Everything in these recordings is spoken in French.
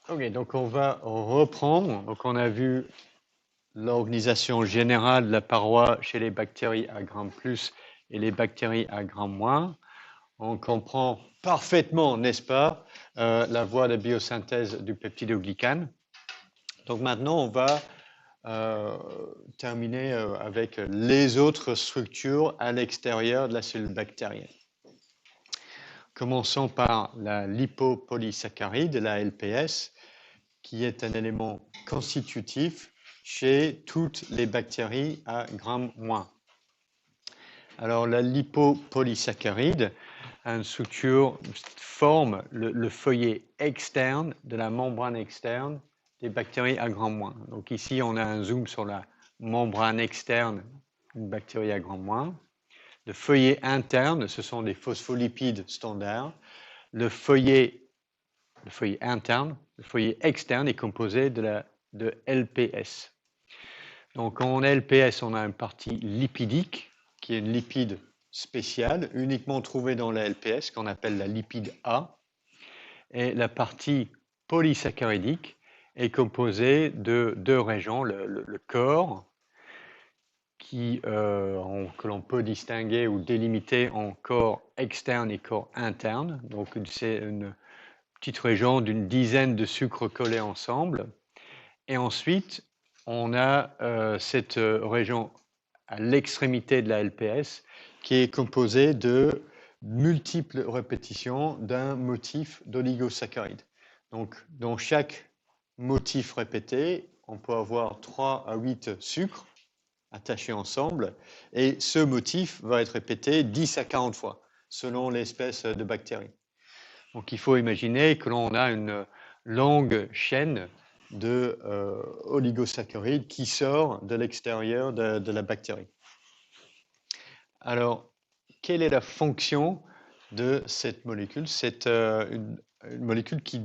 Ok, donc on va reprendre. Donc on a vu l'organisation générale de la paroi chez les bactéries à gramme plus et les bactéries à gramme moins. On comprend parfaitement, n'est-ce pas, la voie de biosynthèse du peptidoglycane. Donc maintenant, on va terminer avec les autres structures à l'extérieur de la cellule bactérienne. Commençons par la lipopolysaccharide, la LPS, qui est un élément constitutif chez toutes les bactéries à gramme moins. Alors la lipopolysaccharide a une structure, forme le feuillet externe de la membrane externe des bactéries à gramme moins. Donc ici, on a un zoom sur la membrane externe d'une bactérie à gramme moins. Le feuillet interne, ce sont des phospholipides standards. Le feuillet interne, le feuillet externe est composé de LPS. Donc en LPS, on a une partie lipidique, qui est une lipide spéciale, uniquement trouvée dans la LPS, qu'on appelle la lipide A. Et la partie polysaccharidique est composée de deux régions, le corps, que l'on peut distinguer ou délimiter en corps externe et corps interne. Donc c'est une petite région d'une dizaine de sucres collés ensemble. Et ensuite, on a cette région à l'extrémité de la LPS qui est composée de multiples répétitions d'un motif d'oligosaccharide. Donc, dans chaque motif répété, on peut avoir 3 à 8 sucres attachés ensemble, et ce motif va être répété 10 à 40 fois, selon l'espèce de bactérie. Donc il faut imaginer que l'on a une longue chaîne de oligosaccharides qui sort de l'extérieur de la bactérie. Alors, quelle est la fonction de cette molécule? C'est une molécule qui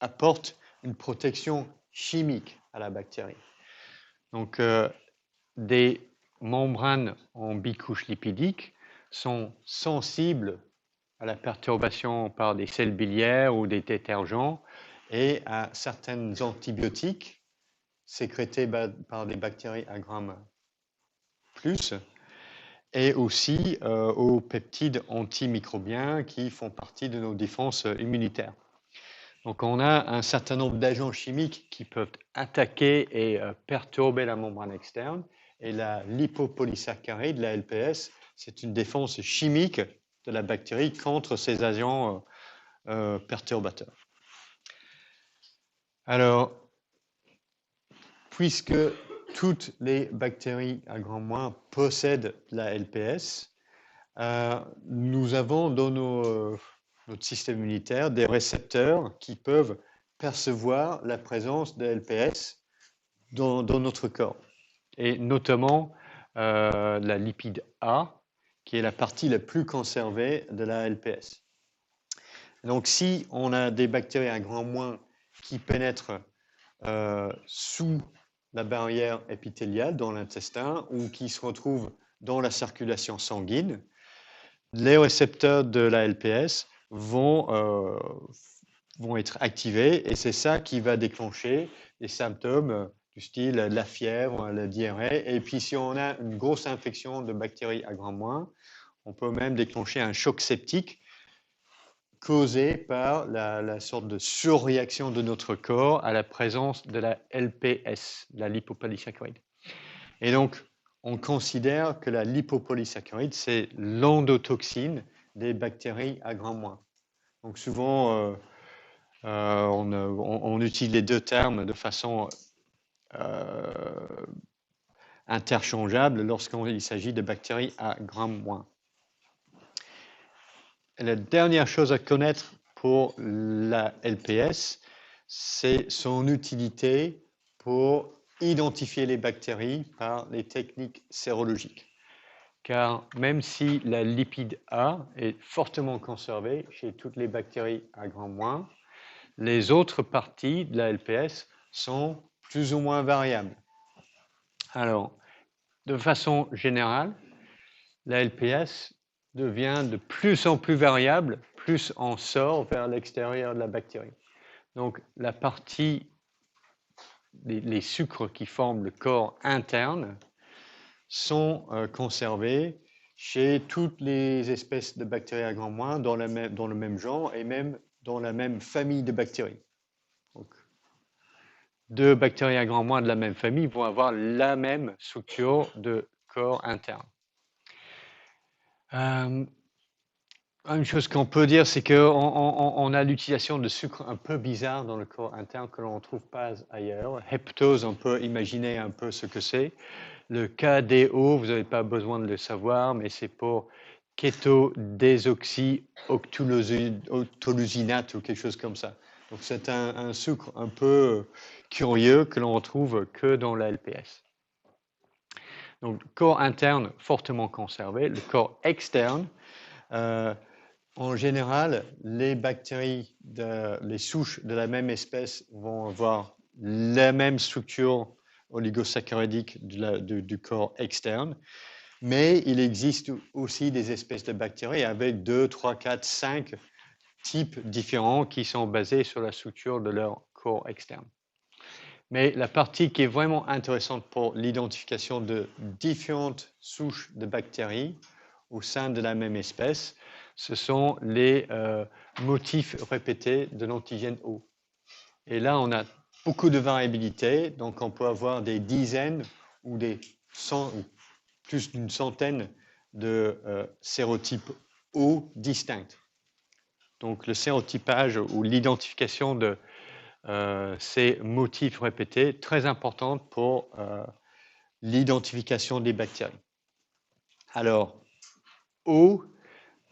apporte une protection chimique à la bactérie. Donc, des membranes en bicouche lipidique sont sensibles à la perturbation par des sels biliaires ou des détergents et à certains antibiotiques sécrétés par des bactéries à gramme plus, et aussi aux peptides antimicrobiens qui font partie de nos défenses immunitaires. Donc on a un certain nombre d'agents chimiques qui peuvent attaquer et perturber la membrane externe, et la lipopolysaccharide, la LPS, c'est une défense chimique de la bactérie contre ces agents perturbateurs. Alors, puisque toutes les bactéries à grand moins possèdent la LPS, nous avons dans notre système immunitaire des récepteurs qui peuvent percevoir la présence de LPS dans notre corps, et notamment la lipide A, qui est la partie la plus conservée de la LPS. Donc, si on a des bactéries à grand moins qui pénètrent sous la barrière épithéliale dans l'intestin ou qui se retrouvent dans la circulation sanguine, les récepteurs de la LPS vont être activés, et c'est ça qui va déclencher des symptômes du style la fièvre, la diarrhée. Et puis si on a une grosse infection de bactéries à grand moins, on peut même déclencher un choc septique causé par la sorte de surréaction de notre corps à la présence de la LPS, la lipopolysaccharide. Et donc, on considère que la lipopolysaccharide, c'est l'endotoxine des bactéries à grand moins. Donc souvent, on utilise les deux termes de façon interchangeable lorsqu'il s'agit de bactéries à gramme moins. La dernière chose à connaître pour la LPS, c'est son utilité pour identifier les bactéries par les techniques sérologiques. Car même si la lipide A est fortement conservée chez toutes les bactéries à grand moins, les autres parties de la LPS sont plus ou moins variables. Alors, de façon générale, la LPS devient de plus en plus variable, plus on sort vers l'extérieur de la bactérie. Donc, la partie, les sucres qui forment le corps interne sont conservés chez toutes les espèces de bactéries à grand moins dans le même genre et même dans la même famille de bactéries. Donc, deux bactéries à grand moins de la même famille vont avoir la même structure de corps interne. Une chose qu'on peut dire, c'est qu'on a l'utilisation de sucres un peu bizarres dans le corps interne que l'on ne trouve pas ailleurs. Heptose, on peut imaginer un peu ce que c'est. Le KDO, vous n'avez pas besoin de le savoir, mais c'est pour kétodésoxyoctolusinate ou quelque chose comme ça. Donc c'est un sucre un peu curieux que l'on retrouve que dans la LPS. Donc le corps interne fortement conservé, le corps externe. En général, les bactéries, les souches de la même espèce vont avoir la même structure oligosaccharidique du corps externe, mais il existe aussi des espèces de bactéries avec 2, 3, 4, 5 types différents qui sont basés sur la structure de leur corps externe. Mais la partie qui est vraiment intéressante pour l'identification de différentes souches de bactéries au sein de la même espèce, ce sont les motifs répétés de l'antigène O. Et là, on a beaucoup de variabilité, donc on peut avoir des dizaines ou des cent, ou plus d'une centaine de sérotypes O distincts. Donc le sérotypage ou l'identification de ces motifs répétés, très importante pour l'identification des bactéries. Alors, O,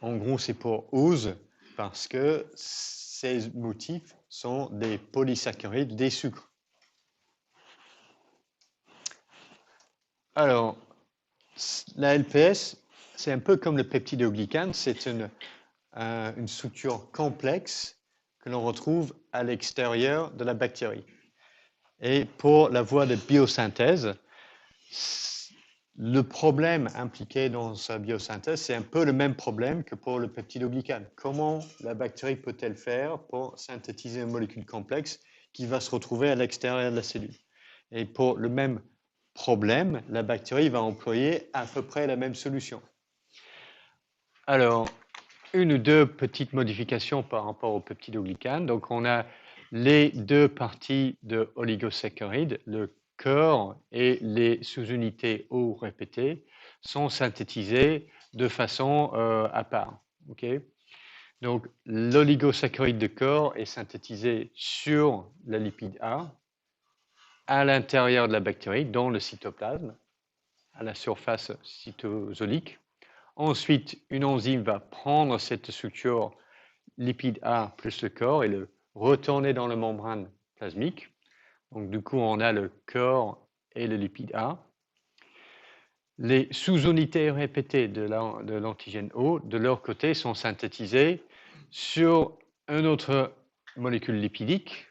en gros, c'est pour ose, parce que ces motifs sont des polysaccharides, des sucres. Alors, la LPS, c'est un peu comme le peptidoglycane, c'est une structure complexe que l'on retrouve à l'extérieur de la bactérie. Et pour la voie de biosynthèse, le problème impliqué dans sa biosynthèse, c'est un peu le même problème que pour le peptidoglycane. Comment la bactérie peut-elle faire pour synthétiser une molécule complexe qui va se retrouver à l'extérieur de la cellule? Et pour le même problème, la bactérie va employer à peu près la même solution. Alors, une ou deux petites modifications par rapport au peptidoglycane. Donc, on a les deux parties de oligosaccharides, le corps et les sous-unités O répétées sont synthétisées de façon à part. Okay? Donc, l'oligosaccharide de corps est synthétisé sur la lipide A, à l'intérieur de la bactérie, dans le cytoplasme, à la surface cytosolique. Ensuite, une enzyme va prendre cette structure lipide A plus le corps et le retourner dans la membrane plasmique. Donc, du coup, on a le corps et le lipide A. Les sous-unités répétées de l'antigène O, de leur côté, sont synthétisées sur une autre molécule lipidique.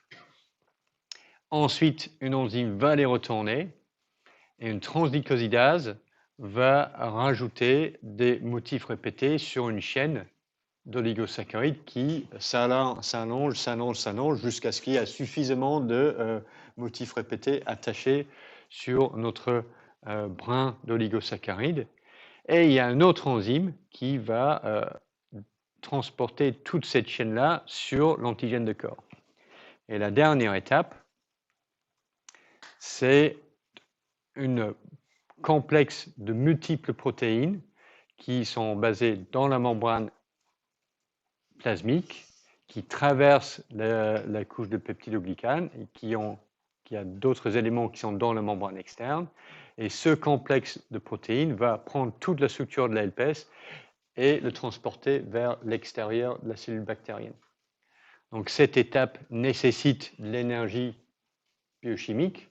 Ensuite, une enzyme va les retourner et une transglycosidase va rajouter des motifs répétés sur une chaîne d'oligosaccharides qui s'allonge jusqu'à ce qu'il y ait suffisamment de motifs répétés attachés sur notre brin d'oligosaccharides. Et il y a une autre enzyme qui va transporter toute cette chaîne-là sur l'antigène de corps. Et la dernière étape, c'est une complexe de multiples protéines qui sont basées dans la membrane plasmique, qui traversent la couche de peptidoglycane et qui a d'autres éléments qui sont dans la membrane externe. Et ce complexe de protéines va prendre toute la structure de la LPS et le transporter vers l'extérieur de la cellule bactérienne. Donc cette étape nécessite de l'énergie biochimique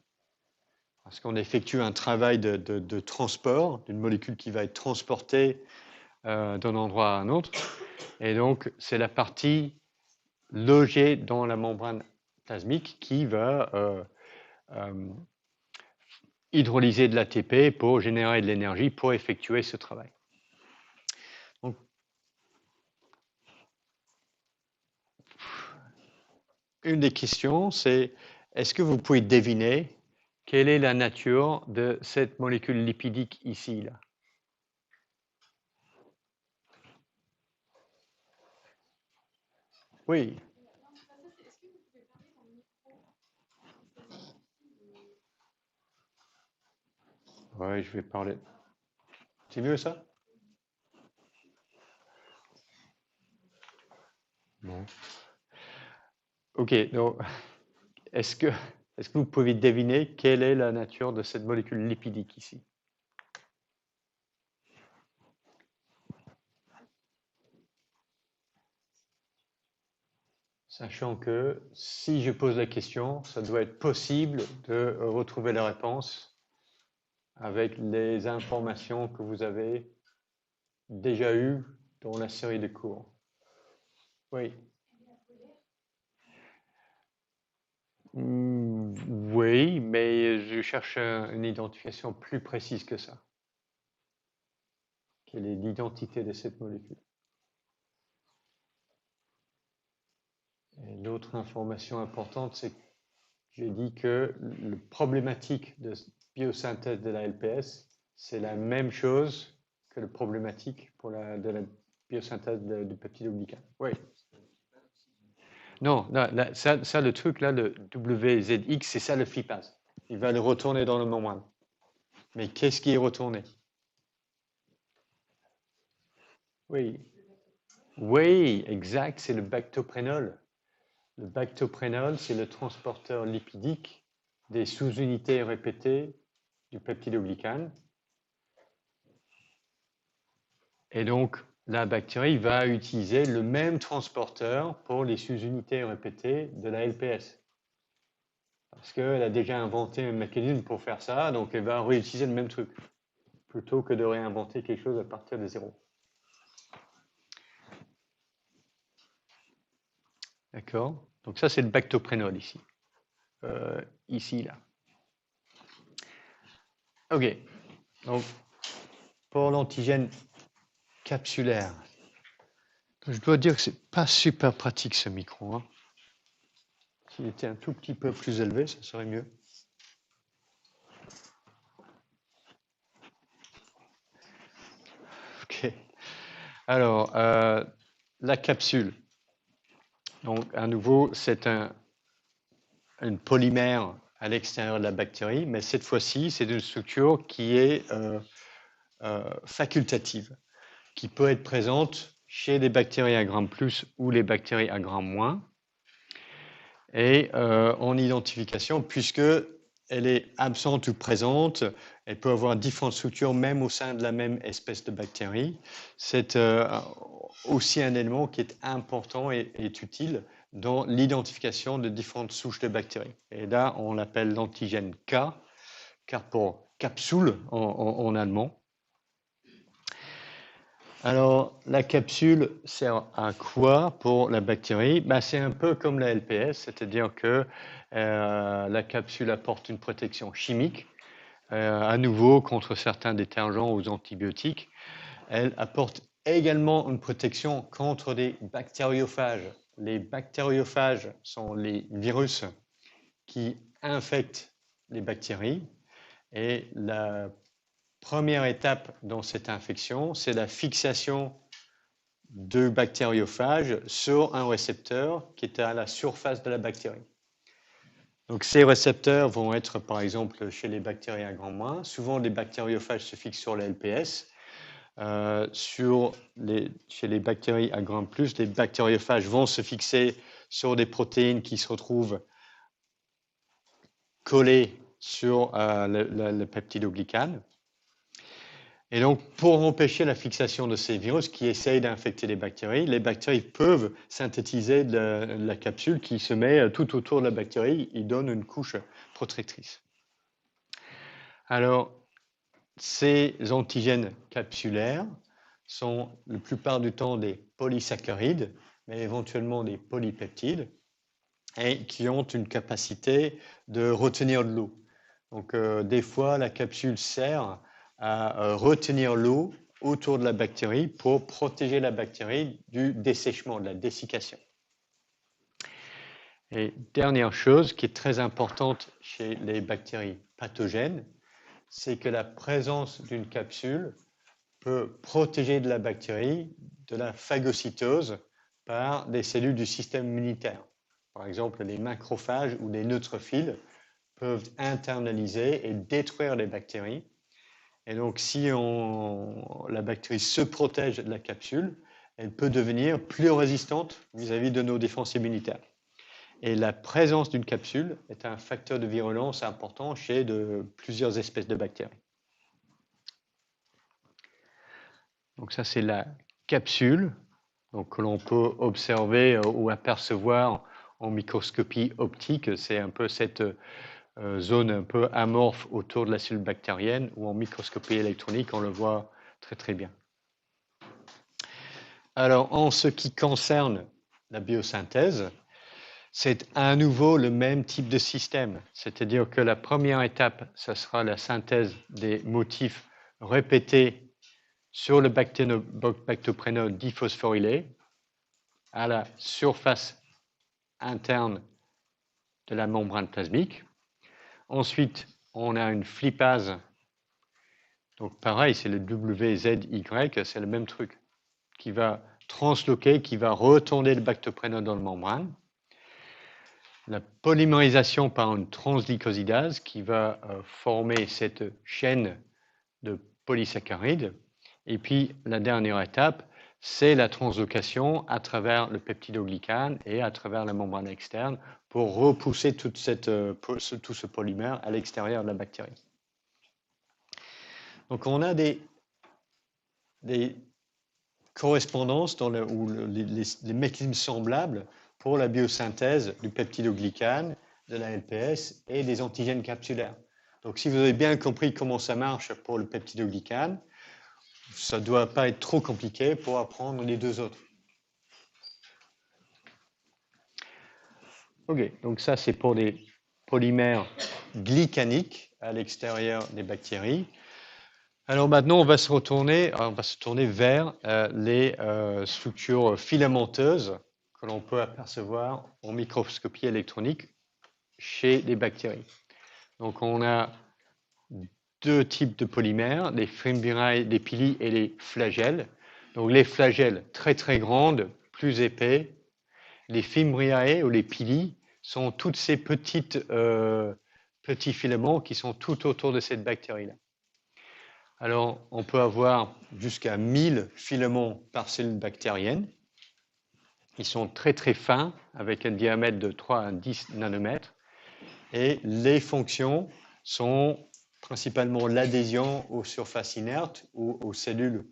parce qu'on effectue un travail de transport d'une molécule qui va être transportée d'un endroit à un autre. Et donc, c'est la partie logée dans la membrane plasmique qui va hydrolyser de l'ATP pour générer de l'énergie pour effectuer ce travail. Donc, une des questions, c'est est-ce que vous pouvez deviner quelle est la nature de cette molécule lipidique ici, là? Oui. Oui, je vais parler. C'est mieux ça? Bon. Ok, donc est-ce que vous pouvez deviner quelle est la nature de cette molécule lipidique ici? Sachant que si je pose la question, ça doit être possible de retrouver la réponse avec les informations que vous avez déjà eues dans la série de cours. Oui. Oui, mais je cherche une identification plus précise que ça. Quelle est l'identité de cette molécule? Et l'autre information importante, c'est que j'ai dit que le problématique de biosynthèse de la LPS, c'est la même chose que le problématique de la biosynthèse du peptidoglycane. Oui. Non, ça, le truc là, le WZX, c'est ça le flippage. Il va le retourner dans le membrane. Mais qu'est-ce qui est retourné? Oui. Oui, exact, c'est le bactoprénol. Le bactoprénol, c'est le transporteur lipidique des sous-unités répétées du peptidoglycane. Et donc, la bactérie va utiliser le même transporteur pour les sous-unités répétées de la LPS. Parce qu'elle a déjà inventé un mécanisme pour faire ça, donc elle va réutiliser le même truc, plutôt que de réinventer quelque chose à partir de zéro. D'accord? Donc ça, c'est le bactoprénol ici. Ici, là. OK. Donc, pour l'antigène capsulaire, je dois dire que c'est pas super pratique ce micro. Hein. S'il était un tout petit peu plus élevé, ça serait mieux. OK. Alors, la capsule. Donc, à nouveau, c'est un polymère à l'extérieur de la bactérie, mais cette fois-ci, c'est une structure qui est facultative, qui peut être présente chez les bactéries à gramme plus ou les bactéries à gramme moins, et en identification, puisque elle est absente ou présente, elle peut avoir différentes structures même au sein de la même espèce de bactérie. C'est aussi un élément qui est important et est utile dans l'identification de différentes souches de bactéries. Et là, on l'appelle l'antigène K, car pour capsule en allemand. Alors, la capsule sert à quoi pour la bactérie? Ben, c'est un peu comme la LPS, c'est-à-dire que la capsule apporte une protection chimique, à nouveau contre certains détergents ou antibiotiques. Elle apporte également une protection contre les bactériophages. Les bactériophages sont les virus qui infectent les bactéries et la première étape dans cette infection, c'est la fixation de bactériophages sur un récepteur qui est à la surface de la bactérie. Donc ces récepteurs vont être par exemple chez les bactéries à grand moins. Souvent les bactériophages se fixent sur la LPS. Chez les bactéries à gramme plus, les bactériophages vont se fixer sur des protéines qui se retrouvent collées sur le peptidoglycane. Et donc, pour empêcher la fixation de ces virus qui essayent d'infecter les bactéries peuvent synthétiser de la capsule qui se met tout autour de la bactérie et donne une couche protectrice. Alors, ces antigènes capsulaires sont la plupart du temps des polysaccharides, mais éventuellement des polypeptides, et qui ont une capacité de retenir de l'eau. Donc, des fois, la capsule sert à retenir l'eau autour de la bactérie pour protéger la bactérie du dessèchement, de la dessiccation. Et dernière chose qui est très importante chez les bactéries pathogènes, c'est que la présence d'une capsule peut protéger de la bactérie de la phagocytose par des cellules du système immunitaire. Par exemple, les macrophages ou les neutrophiles peuvent internaliser et détruire les bactéries. Et donc, si la bactérie se protège de la capsule, elle peut devenir plus résistante vis-à-vis de nos défenses immunitaires. Et la présence d'une capsule est un facteur de virulence important chez plusieurs espèces de bactéries. Donc ça, c'est la capsule que l'on peut observer ou apercevoir en microscopie optique. C'est un peu cette zone un peu amorphe autour de la cellule bactérienne, ou en microscopie électronique, on le voit très très bien. Alors, en ce qui concerne la biosynthèse, c'est à nouveau le même type de système, c'est-à-dire que la première étape, ce sera la synthèse des motifs répétés sur le bactoprénol diphosphorylé à la surface interne de la membrane plasmique. Ensuite, on a une flippase. Donc pareil, c'est le WZY, c'est le même truc, qui va transloquer, qui va retourner le bactoprénol dans la membrane. La polymérisation par une transglycosidase qui va former cette chaîne de polysaccharides. Et puis la dernière étape, c'est la translocation à travers le peptidoglycane et à travers la membrane externe pour repousser tout ce polymère à l'extérieur de la bactérie. Donc on a des correspondances ou les mécanismes semblables pour la biosynthèse du peptidoglycane, de la LPS et des antigènes capsulaires. Donc si vous avez bien compris comment ça marche pour le peptidoglycane, ça ne doit pas être trop compliqué pour apprendre les deux autres. Ok, donc ça c'est pour des polymères glycaniques à l'extérieur des bactéries. Alors maintenant, on va se tourner vers les structures filamenteuses que l'on peut apercevoir en microscopie électronique chez les bactéries. Donc on a deux types de polymères, les Fimbria, les pili et les flagelles. Donc les flagelles très très grandes, plus épais. Les Fimbriae ou les pili sont toutes ces petits filaments qui sont tout autour de cette bactérie-là. Alors, on peut avoir jusqu'à 1000 filaments par cellule bactérienne. Ils sont très très fins, avec un diamètre de 3 à 10 nanomètres. Et les fonctions sont principalement l'adhésion aux surfaces inertes ou aux cellules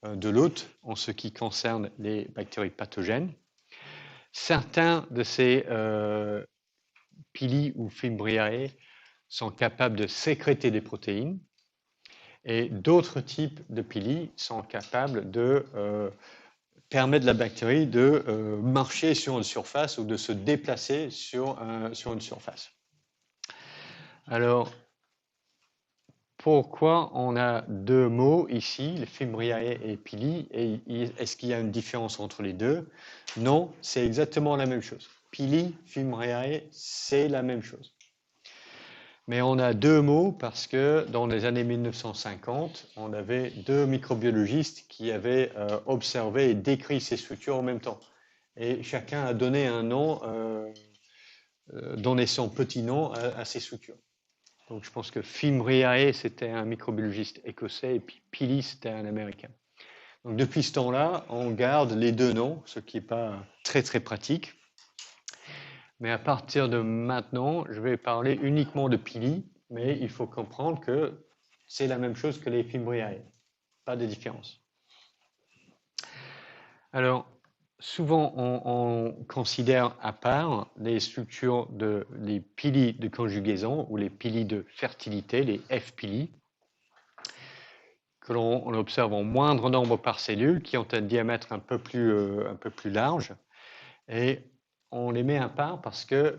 de l'hôte en ce qui concerne les bactéries pathogènes. Certains de ces pili ou Fimbriae sont capables de sécréter des protéines. Et d'autres types de pili sont capables de permettre à la bactérie de marcher sur une surface ou de se déplacer sur une surface. Alors, pourquoi on a deux mots ici, les Fimbriae et pili, et est-ce qu'il y a une différence entre les deux? Non, c'est exactement la même chose. Pili, Fimbriae, c'est la même chose. Mais on a deux mots parce que dans les années 1950, on avait deux microbiologistes qui avaient observé et décrit ces structures en même temps. Et chacun a donné un nom, donné son petit nom à ces structures. Donc je pense que Fimbriae, c'était un microbiologiste écossais, et puis Pili, c'était un américain. Donc depuis ce temps-là, on garde les deux noms, ce qui n'est pas très très pratique. Mais à partir de maintenant, je vais parler uniquement de pili, mais il faut comprendre que c'est la même chose que les Fimbriae, pas de différence. Alors, souvent, on considère à part les structures les pili de conjugaison ou les pili de fertilité, les F-pili, que l'on observe en moindre nombre par cellule, qui ont un diamètre un peu plus large. Et on les met à part parce que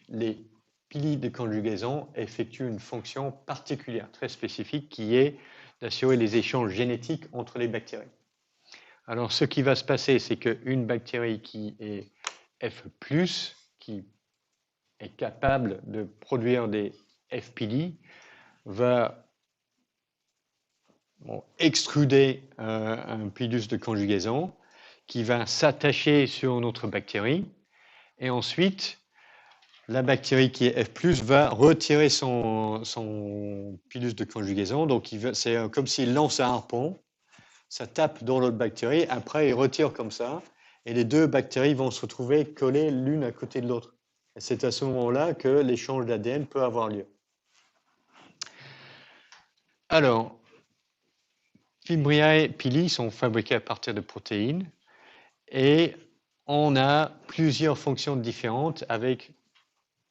les pili de conjugaison effectuent une fonction particulière, très spécifique, qui est d'assurer les échanges génétiques entre les bactéries. Alors, ce qui va se passer, c'est qu'une bactérie qui est F+, qui est capable de produire des F pili, va extruder un pilus de conjugaison qui va s'attacher sur notre bactérie. Et ensuite, la bactérie qui est F+, va retirer son pilus de conjugaison. Donc, c'est comme s'il lance un harpon. Ça tape dans l'autre bactérie. Après, il retire comme ça. Et les deux bactéries vont se retrouver collées l'une à côté de l'autre. Et c'est à ce moment-là que l'échange d'ADN peut avoir lieu. Alors, Fimbriae pili sont fabriqués à partir de protéines. Et on a plusieurs fonctions différentes avec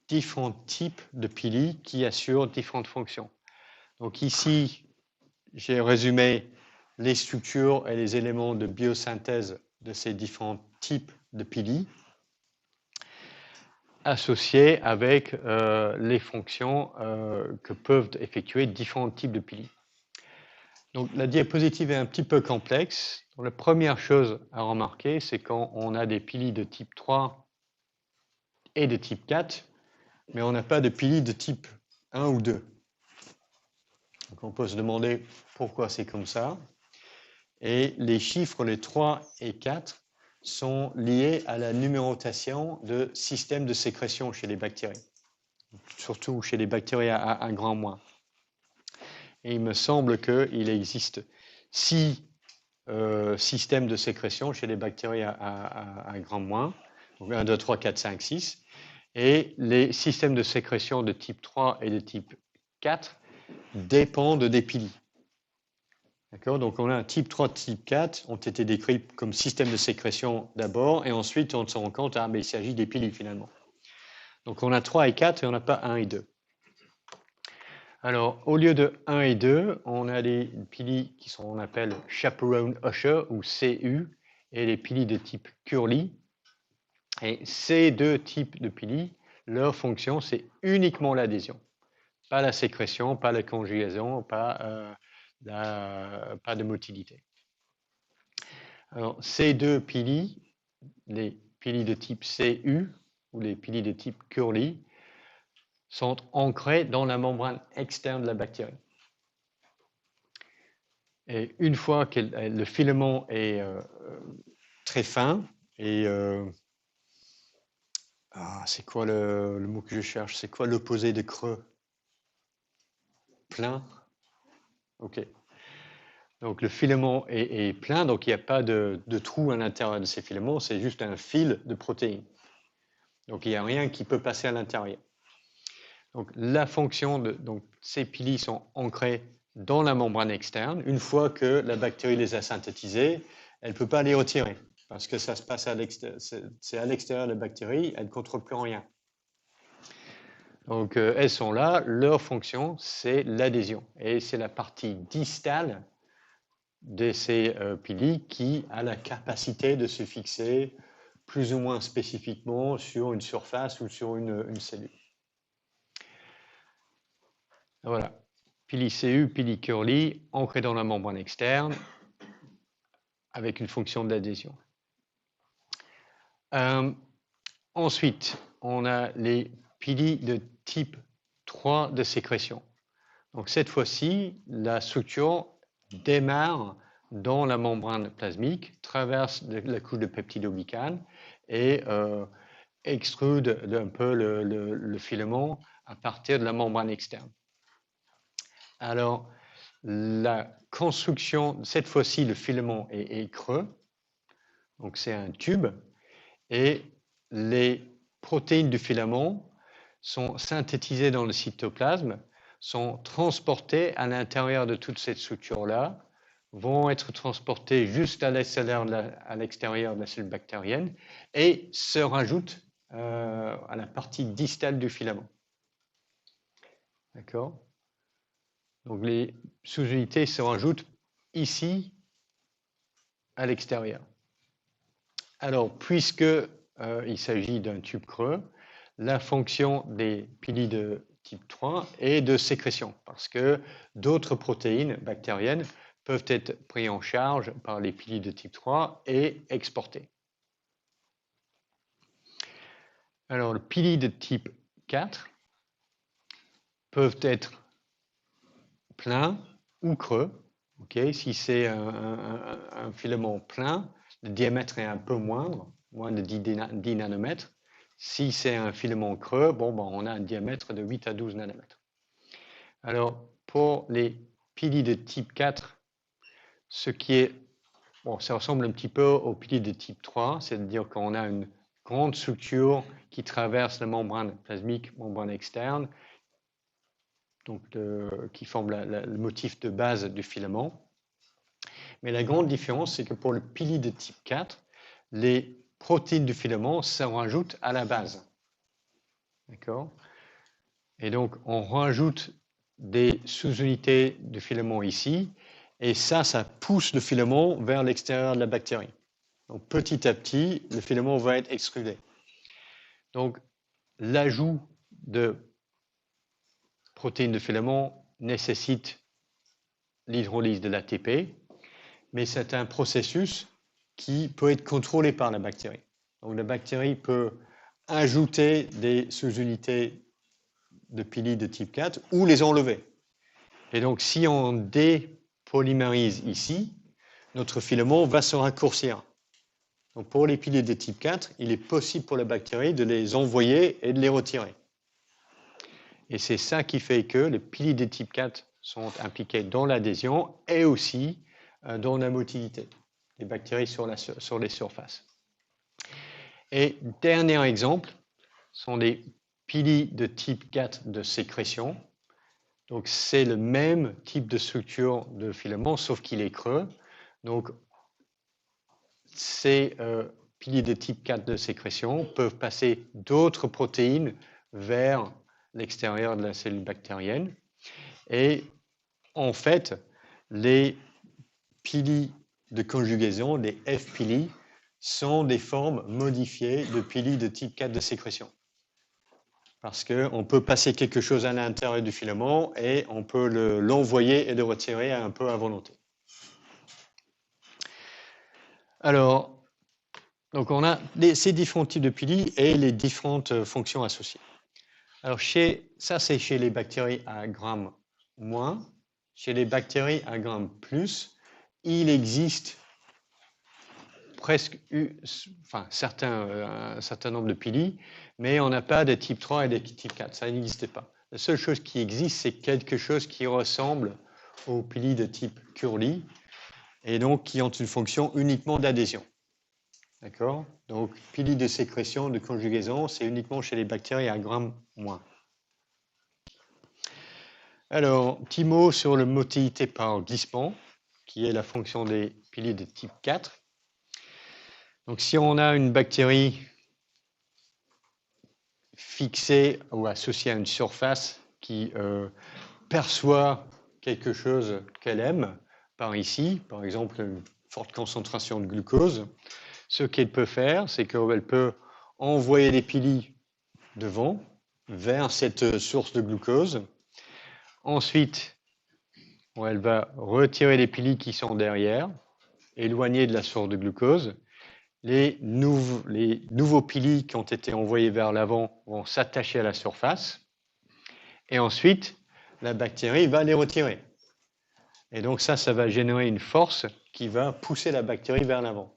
différents types de pili qui assurent différentes fonctions. Donc ici, j'ai résumé les structures et les éléments de biosynthèse de ces différents types de pili associés avec les fonctions que peuvent effectuer différents types de pili. Donc la diapositive est un petit peu complexe. Donc, la première chose à remarquer, c'est quand on a des pili de type 3 et de type 4, mais on n'a pas de pili de type 1 ou 2. Donc on peut se demander pourquoi c'est comme ça. Et les chiffres, les 3 et 4, sont liés à la numérotation de systèmes de sécrétion chez les bactéries, surtout chez les bactéries à un grand moins. Et il me semble qu'il existe 6 systèmes de sécrétion chez les bactéries à un grand moins, donc 1, 2, 3, 4, 5, 6. Et les systèmes de sécrétion de type 3 et de type 4 dépendent des pili. D'accord? Donc on a un type 3, type 4 ont été décrits comme système de sécrétion d'abord, et ensuite on se rend compte, mais il s'agit des pili finalement. Donc on a 3 et 4 et on n'a pas 1 et 2. Alors au lieu de 1 et 2, on a des pili qui sont, on appelle chaperone usher ou CU, et les pili de type Curly. Et ces deux types de pili, leur fonction c'est uniquement l'adhésion. Pas la sécrétion, pas la conjugaison, pas de motilité. Alors, ces deux pili, les pili de type CU ou les pili de type Curly, sont ancrés dans la membrane externe de la bactérie. Et une fois que le filament est très fin, et c'est quoi le mot que je cherche? C'est quoi l'opposé de creux? Plein? Ok. Donc le filament est plein, donc il n'y a pas de trou à l'intérieur de ces filaments, c'est juste un fil de protéines. Donc il n'y a rien qui peut passer à l'intérieur. Donc la fonction donc ces pili sont ancrés dans la membrane externe. Une fois que la bactérie les a synthétisés, elle ne peut pas les retirer parce que ça se passe c'est à l'extérieur de la bactérie, elle ne contrôle plus rien. Donc elles sont là, leur fonction c'est l'adhésion et c'est la partie distale de ces pili qui a la capacité de se fixer plus ou moins spécifiquement sur une surface ou sur une cellule. Voilà, pili CU, pili Curly, ancré dans la membrane externe avec une fonction d'adhésion. Ensuite, on a les pili de type 3 de sécrétion. Donc cette fois-ci, la structure démarre dans la membrane plasmique, traverse la couche de peptidoglycane et extrude un peu le filament à partir de la membrane externe. Alors, la construction, cette fois-ci, le filament est creux, donc c'est un tube, et les protéines du filament sont synthétisées dans le cytoplasme, sont transportées à l'intérieur de toute cette structure-là, vont être transportées juste à l'extérieur de la cellule bactérienne et se rajoutent à la partie distale du filament. D'accord? Donc les sous-unités se rajoutent ici à l'extérieur. Alors, puisque il s'agit d'un tube creux, la fonction des pili de type 3 est de sécrétion, parce que d'autres protéines bactériennes peuvent être prises en charge par les pili de type 3 et exportées. Alors, le pili de type 4 peuvent être pleins ou creux. Okay, si c'est un filament plein, le diamètre est un peu moindre, moins de 10 nanomètres. Si c'est un filament creux, bon, ben, on a un diamètre de 8 à 12 nanomètres. Alors, pour les pili de type 4, ce qui est, bon, ça ressemble un petit peu au pili de type 3, c'est-à-dire qu'on a une grande structure qui traverse la membrane plasmique, membrane externe, donc qui forme le motif de base du filament. Mais la grande différence, c'est que pour le pili de type 4, les protéines du filament se rajoutent à la base. D'accord? Et donc, on rajoute des sous-unités de filament ici, et ça pousse le filament vers l'extérieur de la bactérie. Donc, petit à petit, le filament va être extrudé. Donc, l'ajout de protéines de filament nécessite l'hydrolyse de l'ATP, mais c'est un processus qui peut être contrôlé par la bactérie. Donc la bactérie peut ajouter des sous-unités de pili de type 4 ou les enlever. Et donc si on dépolymérise ici, notre filament va se raccourcir. Donc pour les pili de type 4, il est possible pour la bactérie de les envoyer et de les retirer. Et c'est ça qui fait que les pili de type 4 sont impliqués dans l'adhésion et aussi dans la motilité des bactéries sur les surfaces. Et dernier exemple sont les pili de type 4 de sécrétion. Donc c'est le même type de structure de filament, sauf qu'il est creux. Donc ces pili de type 4 de sécrétion peuvent passer d'autres protéines vers l'extérieur de la cellule bactérienne. Et en fait, les pili de conjugaison, les F-pili, sont des formes modifiées de pili de type 4 de sécrétion. Parce qu'on peut passer quelque chose à l'intérieur du filament et on peut l'envoyer et le retirer un peu à volonté. Alors, donc on a ces différents types de pili et les différentes fonctions associées. Alors, ça c'est chez les bactéries à gramme moins. Chez les bactéries à gramme plus, il existe un certain nombre de pili, mais on n'a pas de type 3 et de type 4, ça n'existait pas. La seule chose qui existe, c'est quelque chose qui ressemble aux pili de type Curly, et donc qui ont une fonction uniquement d'adhésion. D'accord? Donc, pili de sécrétion, de conjugaison, c'est uniquement chez les bactéries à gramme moins. Alors, petit mot sur la motilité par glissement, qui est la fonction des pili de type 4. Donc, si on a une bactérie fixée ou associée à une surface qui perçoit quelque chose qu'elle aime, par ici, par exemple une forte concentration de glucose, ce qu'elle peut faire, c'est qu'elle peut envoyer des pili devant, vers cette source de glucose. Ensuite, elle va retirer les pili qui sont derrière, éloignés de la source de glucose. Les nouveaux pili qui ont été envoyés vers l'avant vont s'attacher à la surface. Et ensuite, la bactérie va les retirer. Et donc ça va générer une force qui va pousser la bactérie vers l'avant.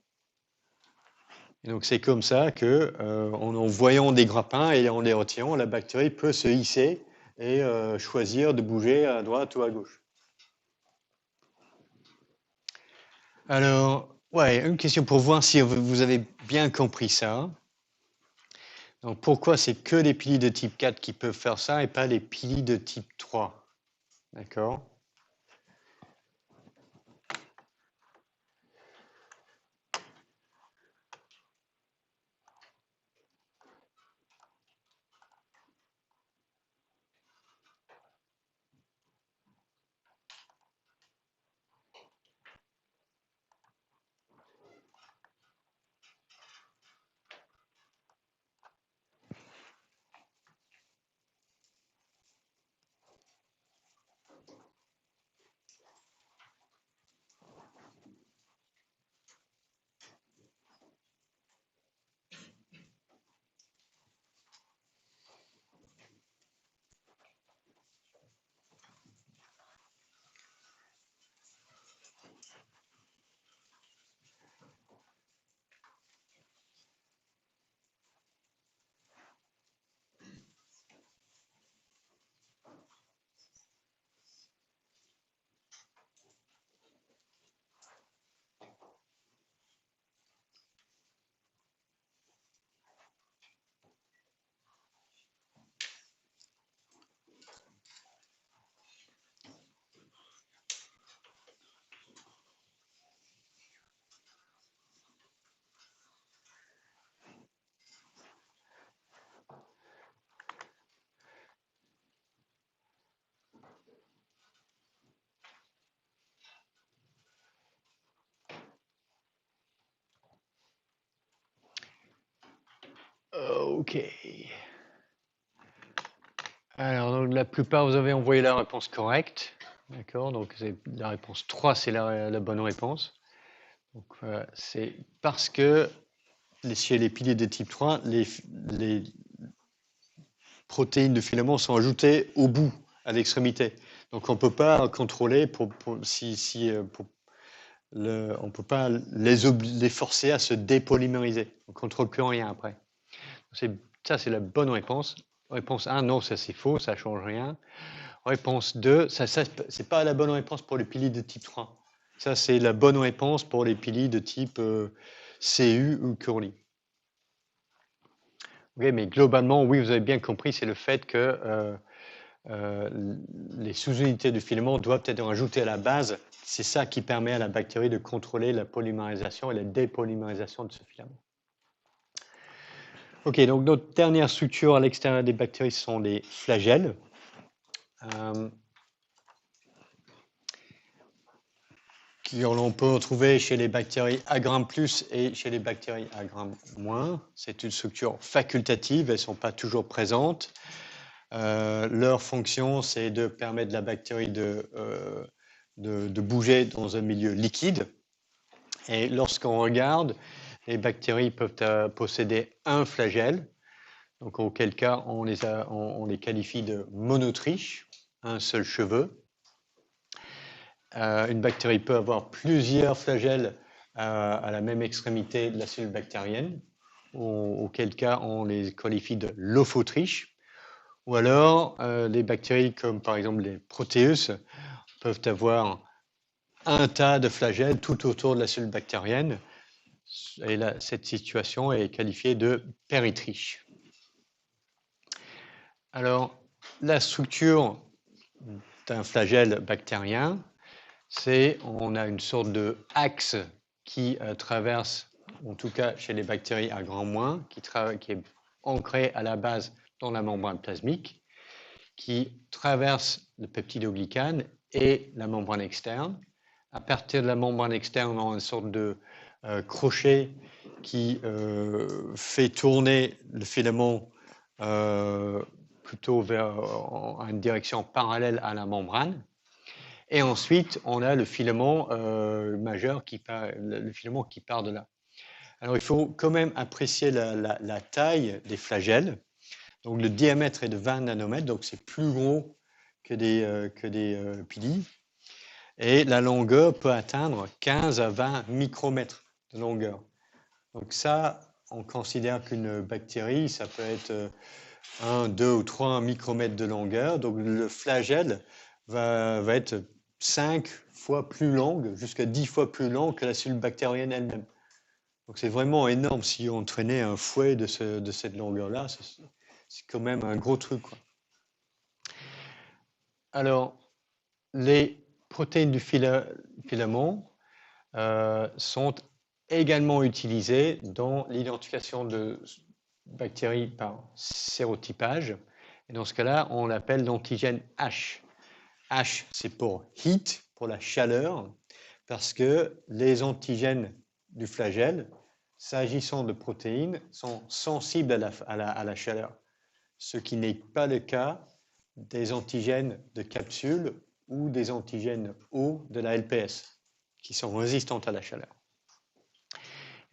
Et donc c'est comme ça que, en envoyant des grappins et en les retirant, la bactérie peut se hisser et choisir de bouger à droite ou à gauche. Alors, une question pour voir si vous avez bien compris ça. Donc pourquoi c'est que les pili de type 4 qui peuvent faire ça et pas les pili de type 3? D'accord? OK. Alors, donc, la plupart, vous avez envoyé la réponse correcte. D'accord, donc la réponse 3, c'est la bonne réponse. Donc, c'est parce que chez les piliers de type 3, les protéines de filament sont ajoutées au bout, à l'extrémité. Donc, on ne peut pas contrôler on ne peut pas les forcer à se dépolymériser. On ne contrôle plus rien après. Ça, c'est la bonne réponse. Réponse 1, non, ça c'est faux, ça ne change rien. Réponse 2, ça c'est pas la bonne réponse pour les piliers de type 3. Ça, c'est la bonne réponse pour les piliers de type CU ou Curly. Okay, mais globalement, oui, vous avez bien compris, c'est le fait que les sous-unités du filament doivent être ajoutées à la base. C'est ça qui permet à la bactérie de contrôler la polymérisation et la dépolymérisation de ce filament. Ok, donc notre dernière structure à l'extérieur des bactéries sont les flagelles. On peut retrouver chez les bactéries Agram+ et chez les bactéries Agram-. C'est une structure facultative, elles ne sont pas toujours présentes. Leur fonction, c'est de permettre à la bactérie de bouger dans un milieu liquide. Et lorsqu'on regarde, les bactéries peuvent posséder un flagelle, donc auquel cas on les qualifie de monotriches, un seul cheveu. Une bactérie peut avoir plusieurs flagelles à la même extrémité de la cellule bactérienne, auquel cas on les qualifie de lophotriches. Ou alors, les bactéries comme par exemple les protéus peuvent avoir un tas de flagelles tout autour de la cellule bactérienne. Et là, cette situation est qualifiée de péritriche. Alors, la structure d'un flagelle bactérien, on a une sorte de axe qui traverse, en tout cas chez les bactéries à grand moins, qui est ancré à la base dans la membrane plasmique, qui traverse le peptidoglycane et la membrane externe. À partir de la membrane externe, on a une sorte de crochet qui fait tourner le filament plutôt en une direction parallèle à la membrane. Et ensuite, on a le filament majeur, le filament qui part de là. Alors, il faut quand même apprécier la taille des flagelles. Donc, le diamètre est de 20 nanomètres, donc c'est plus gros que des piliers. Et la longueur peut atteindre 15 à 20 micromètres de longueur. Donc ça, on considère qu'une bactérie, ça peut être 1, 2 ou 3 micromètres de longueur. Donc le flagelle va être 5 fois plus long, jusqu'à 10 fois plus long que la cellule bactérienne elle-même. Donc c'est vraiment énorme. Si on traînait un fouet de cette longueur-là, c'est quand même un gros truc, quoi. Alors, les protéines du filament sont également utilisées dans l'identification de bactéries par sérotypage. Et dans ce cas-là, on l'appelle l'antigène H. H, c'est pour heat, pour la chaleur, parce que les antigènes du flagelle, s'agissant de protéines, sont sensibles à la chaleur, ce qui n'est pas le cas des antigènes de capsule ou des antigènes O de la LPS, qui sont résistantes à la chaleur.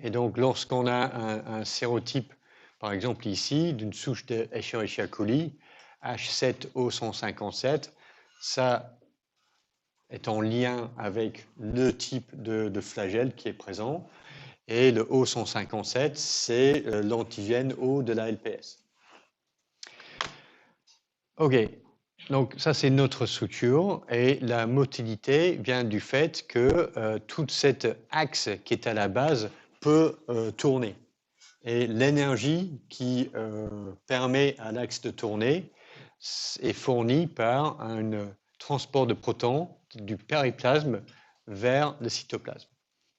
Et donc, lorsqu'on a un sérotype, par exemple ici, d'une souche de Escherichia coli, H7O157, ça est en lien avec le type de flagelle qui est présent. Et le O157, c'est l'antigène O de la LPS. OK, donc ça c'est notre structure et la motilité vient du fait que toute cette axe qui est à la base peut tourner. Et l'énergie qui permet à l'axe de tourner est fournie par un transport de protons du périplasme vers le cytoplasme.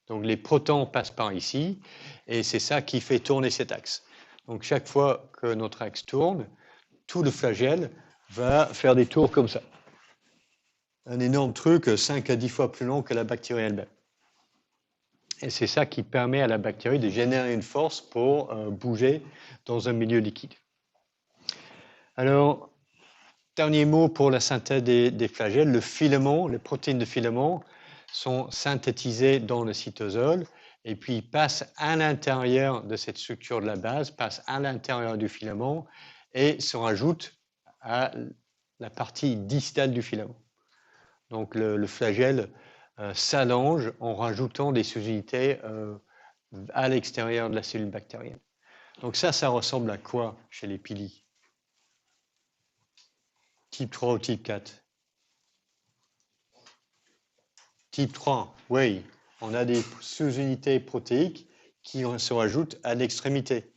Donc les protons passent par ici et c'est ça qui fait tourner cet axe. Donc chaque fois que notre axe tourne, tout le flagelle va faire des tours comme ça. Un énorme truc, 5 à 10 fois plus long que la bactérie elle-même. Et c'est ça qui permet à la bactérie de générer une force pour bouger dans un milieu liquide. Alors, dernier mot pour la synthèse des flagelles, le filament, les protéines de filament sont synthétisées dans le cytosol et puis passent à l'intérieur de cette structure de la base, passent à l'intérieur du filament et se rajoutent à la partie distale du filament. Donc le flagelle s'allonge en rajoutant des sous-unités à l'extérieur de la cellule bactérienne. Donc ça ressemble à quoi chez les pili? Type 3 ou type 4? Type 3, oui. On a des sous-unités protéiques qui se rajoutent à l'extrémité.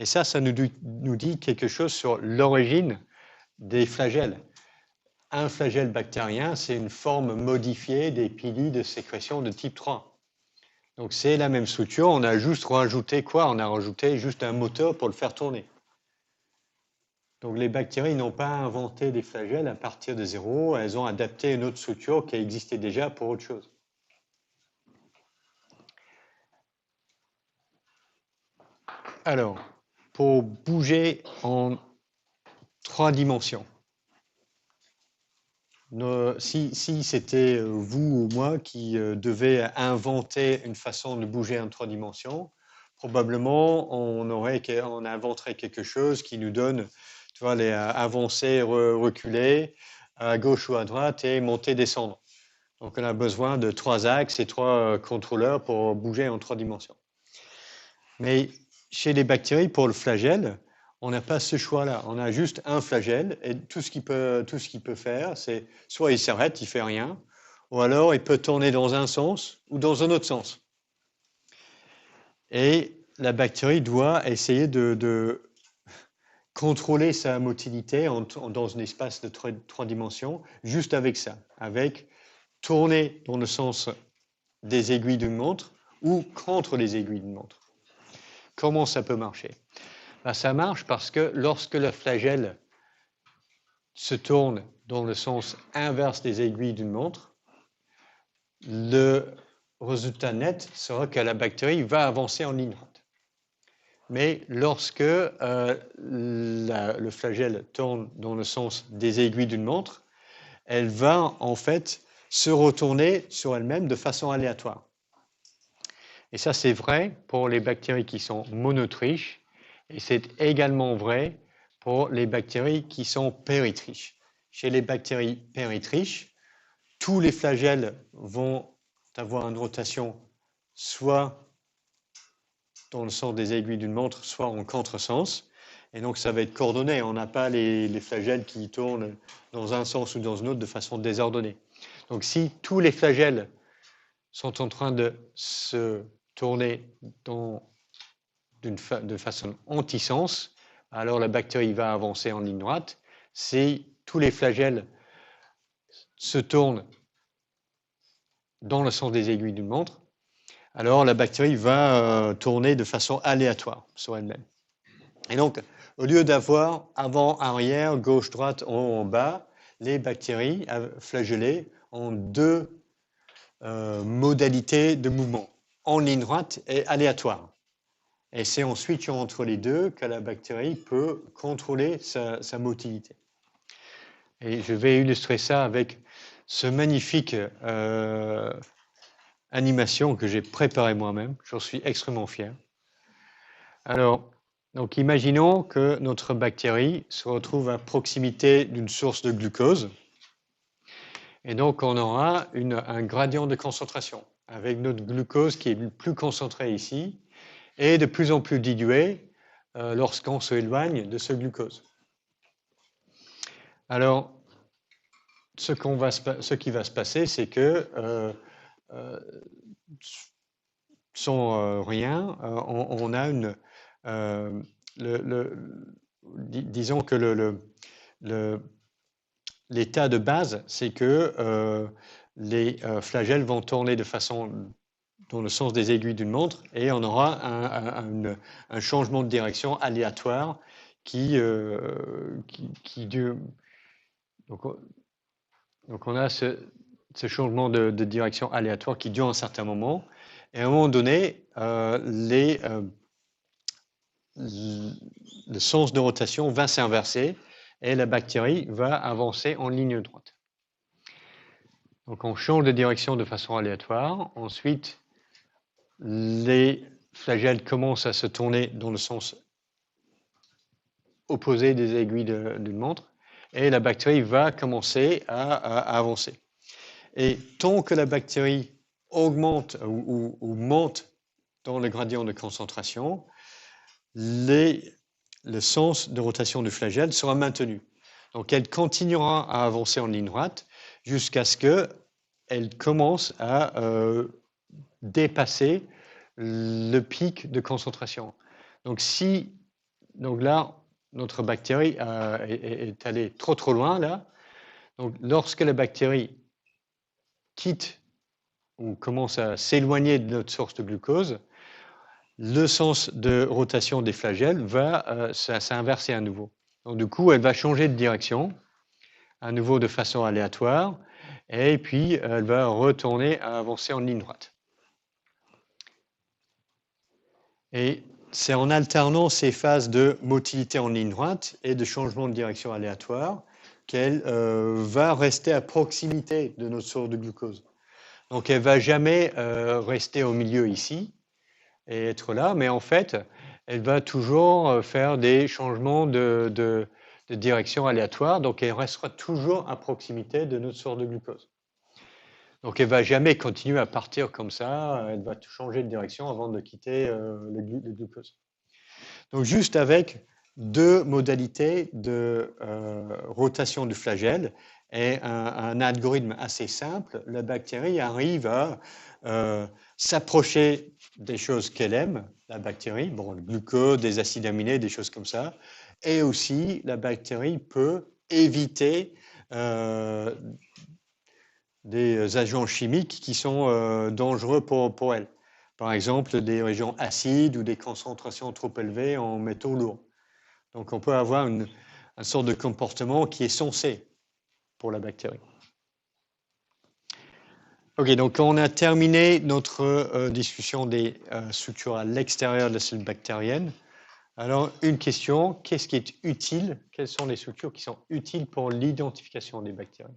Et ça nous dit quelque chose sur l'origine des flagelles. Un flagelle bactérien, c'est une forme modifiée des pili de sécrétion de type 3. Donc c'est la même structure, on a juste rajouté quoi? On a rajouté juste un moteur pour le faire tourner. Donc les bactéries n'ont pas inventé des flagelles à partir de zéro, elles ont adapté une autre structure qui existait déjà pour autre chose. Alors, pour bouger en 3 dimensions, si c'était vous ou moi qui devait inventer une façon de bouger en 3 dimensions, probablement on inventerait quelque chose qui nous donne, tu vois, les avancer, reculer, à gauche ou à droite et monter, descendre. Donc on a besoin de 3 axes et 3 contrôleurs pour bouger en 3 dimensions. Mais chez les bactéries, pour le flagelle, on n'a pas ce choix-là. On a juste un flagelle et tout ce qu'il peut faire, c'est soit il s'arrête, il ne fait rien, ou alors il peut tourner dans un sens ou dans un autre sens. Et la bactérie doit essayer de contrôler sa motilité dans un espace de 3 dimensions, juste avec ça, avec tourner dans le sens des aiguilles d'une montre ou contre les aiguilles d'une montre. Comment ça peut marcher? Ça marche parce que lorsque le flagelle se tourne dans le sens inverse des aiguilles d'une montre, le résultat net sera que la bactérie va avancer en ligne droite. Mais lorsque le flagelle tourne dans le sens des aiguilles d'une montre, elle va en fait se retourner sur elle-même de façon aléatoire. Et ça, c'est vrai pour les bactéries qui sont monotriches, et c'est également vrai pour les bactéries qui sont péritriches. Chez les bactéries péritriches, tous les flagelles vont avoir une rotation soit dans le sens des aiguilles d'une montre, soit en contresens. Et donc, ça va être coordonné. On n'a pas les flagelles qui tournent dans un sens ou dans un autre de façon désordonnée. Donc, si tous les flagelles sont en train de se tourner de façon anti-sens, alors la bactérie va avancer en ligne droite. Si tous les flagelles se tournent dans le sens des aiguilles d'une montre, alors la bactérie va tourner de façon aléatoire sur elle-même. Et donc, au lieu d'avoir avant, arrière, gauche, droite, en haut, en bas, les bactéries flagellées ont 2 modalités de mouvement, en ligne droite et aléatoire. Et c'est en switchant entre les deux que la bactérie peut contrôler sa motilité. Et je vais illustrer ça avec ce magnifique animation que j'ai préparé moi-même. J'en suis extrêmement fier. Alors, donc imaginons que notre bactérie se retrouve à proximité d'une source de glucose. Et donc, on aura un gradient de concentration avec notre glucose qui est plus concentré ici et de plus en plus dilué lorsqu'on s'éloigne de ce glucose. Alors, ce qui va se passer, c'est que sans rien, on a disons que l'état de base, c'est que les flagelles vont tourner de façon dans le sens des aiguilles d'une montre et on aura un changement de direction aléatoire qui dure. Donc on a ce changement de direction aléatoire qui dure un certain moment Et à un moment donné, le sens de rotation va s'inverser et la bactérie va avancer en ligne droite. Donc on change de direction de façon aléatoire. Ensuite, les flagelles commencent à se tourner dans le sens opposé des aiguilles d'une montre et la bactérie va commencer à avancer. Et tant que la bactérie augmente ou monte dans le gradient de concentration, le sens de rotation du flagelle sera maintenu. Donc elle continuera à avancer en ligne droite jusqu'à ce qu'elle commence à dépasser le pic de concentration. Donc là, notre bactérie est allée trop loin là. Donc lorsque la bactérie quitte ou commence à s'éloigner de notre source de glucose, le sens de rotation des flagelles va s'inverser à nouveau. Donc du coup, elle va changer de direction, à nouveau de façon aléatoire, et puis elle va retourner à avancer en ligne droite. Et c'est en alternant ces phases de motilité en ligne droite et de changement de direction aléatoire qu'elle va rester à proximité de notre source de glucose. Donc elle ne va jamais rester au milieu ici et être là, mais en fait, elle va toujours faire des changements de direction aléatoire, donc elle restera toujours à proximité de notre source de glucose. Donc elle ne va jamais continuer à partir comme ça, elle va changer de direction avant de quitter le glucose. Donc juste avec deux modalités de rotation du flagelle et un algorithme assez simple, la bactérie arrive à s'approcher des choses qu'elle aime, la bactérie, bon, le glucose, des acides aminés, des choses comme ça, et aussi la bactérie peut éviter des agents chimiques qui sont dangereux pour elle. Par exemple, des régions acides ou des concentrations trop élevées en métaux lourds. Donc on peut avoir une sorte de comportement qui est censé pour la bactérie. Ok, donc on a terminé notre discussion des structures à l'extérieur de la cellule bactérienne. Alors une question, qu'est-ce qui est utile? Quelles sont les structures qui sont utiles pour l'identification des bactéries?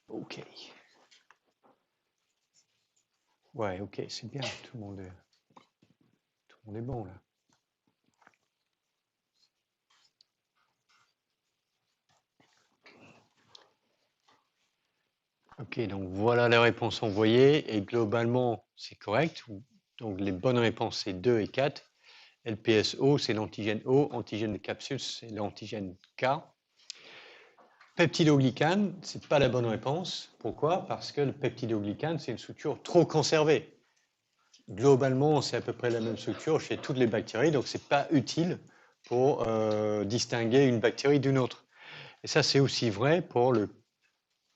Ok. Ouais, ok, c'est bien, tout le monde est bon là. Ok, donc voilà les réponses envoyées et globalement c'est correct. Donc les bonnes réponses c'est 2 et 4. LPSO c'est l'antigène O, antigène de capsule c'est l'antigène K. Peptidoglycane, ce n'est pas la bonne réponse. Pourquoi? Parce que le peptidoglycane c'est une structure trop conservée. Globalement c'est à peu près la même structure chez toutes les bactéries, donc ce n'est pas utile pour distinguer une bactérie d'une autre. Et ça c'est aussi vrai pour le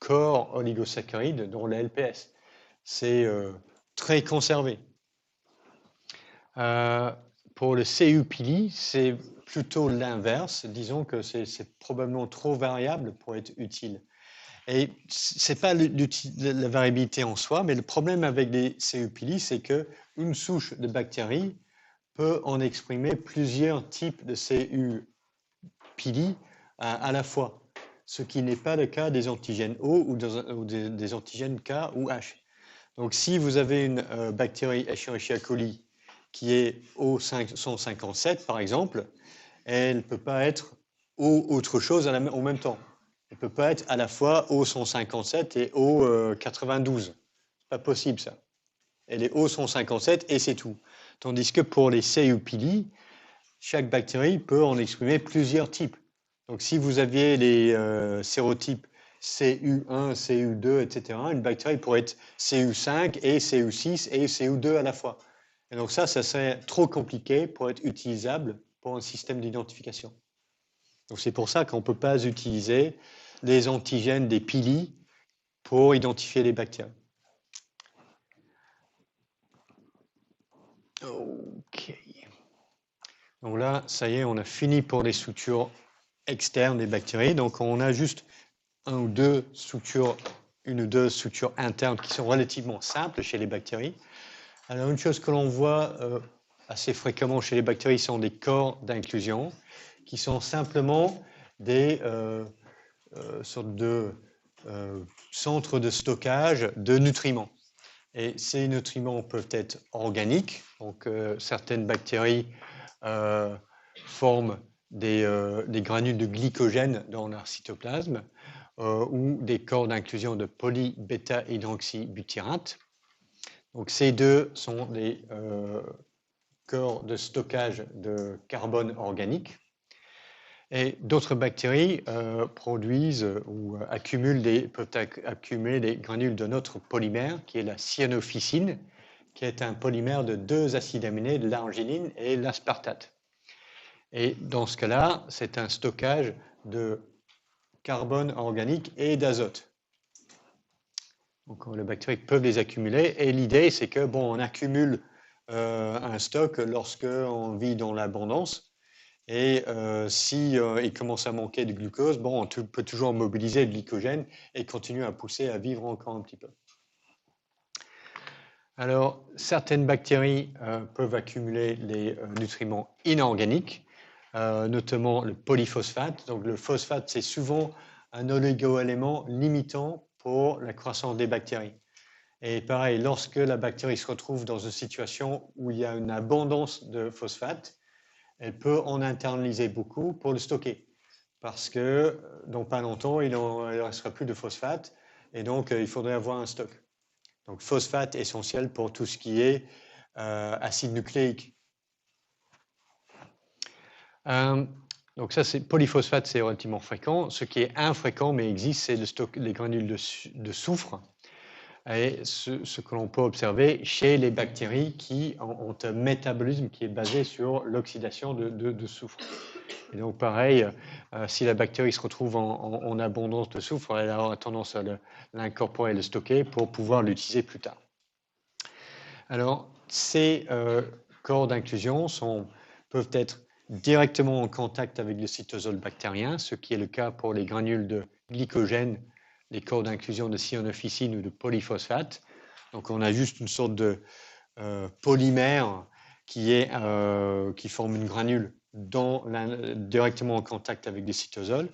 corps oligosaccharide, dont la LPS. C'est très conservé. Pour le CU-pili, c'est plutôt l'inverse. Disons que c'est probablement trop variable pour être utile. Et ce n'est pas la variabilité en soi, mais le problème avec les CU-pili, c'est qu'une souche de bactéries peut en exprimer plusieurs types de CU-pili à la fois. ce qui n'est pas le cas des antigènes O ou des antigènes K ou H. Donc, si vous avez une bactérie Escherichia coli qui est O157, par exemple, elle ne peut pas être O autre chose en même temps. Elle ne peut pas être à la fois O157 et O92. Ce n'est pas possible, ça. Elle est O157 et c'est tout. Tandis que pour les CU pili, chaque bactérie peut en exprimer plusieurs types. Donc, si vous aviez les sérotypes CU1, CU2, etc., une bactérie pourrait être CU5 et CU6 et CU2 à la fois. Et donc ça serait trop compliqué pour être utilisable pour un système d'identification. Donc c'est pour ça qu'on ne peut pas utiliser les antigènes des pili pour identifier les bactéries. OK. Donc là, ça y est, on a fini pour les structures externes des bactéries. Donc on a juste une ou deux structures internes qui sont relativement simples chez les bactéries. Alors une chose que l'on voit assez fréquemment chez les bactéries sont des corps d'inclusion qui sont simplement des sortes de centres de stockage de nutriments. Et ces nutriments peuvent être organiques, donc certaines bactéries forment des granules de glycogène dans leur cytoplasme ou des corps d'inclusion de polybêta-hydroxybutyrate. Donc ces deux sont des corps de stockage de carbone organique. Et d'autres bactéries produisent ou peuvent accumuler des granules de notre polymère, qui est la cyanophycine, qui est un polymère de deux acides aminés, de l'arginine et l'aspartate. Et dans ce cas-là, c'est un stockage de carbone organique et d'azote. Donc les bactéries peuvent les accumuler. Et l'idée, c'est que on accumule un stock lorsqu'on vit dans l'abondance. Et si il commence à manquer de glucose, on peut toujours mobiliser le glycogène et continuer à pousser à vivre encore un petit peu. Alors, certaines bactéries peuvent accumuler les nutriments inorganiques, notamment le polyphosphate. Donc, le phosphate, c'est souvent un oligoélément limitant pour la croissance des bactéries. Et pareil, lorsque la bactérie se retrouve dans une situation où il y a une abondance de phosphate, elle peut en internaliser beaucoup pour le stocker. Parce que dans pas longtemps, il ne restera plus de phosphate. Et donc, il faudrait avoir un stock. Donc, phosphate essentiel pour tout ce qui est acide nucléique. Donc, ça, c'est polyphosphate, c'est relativement fréquent. Ce qui est infréquent, mais existe, c'est les granules de soufre. Et ce que l'on peut observer chez les bactéries qui ont un métabolisme qui est basé sur l'oxydation de soufre. Et donc pareil, si la bactérie se retrouve en abondance de soufre, elle aura tendance à l'incorporer et le stocker pour pouvoir l'utiliser plus tard. Alors, ces corps d'inclusion peuvent être directement en contact avec le cytosol bactérien, ce qui est le cas pour les granules de glycogène, les corps d'inclusion de cyanophycine ou de polyphosphate. Donc on a juste une sorte de polymère qui forme une granule directement en contact avec des cytosols,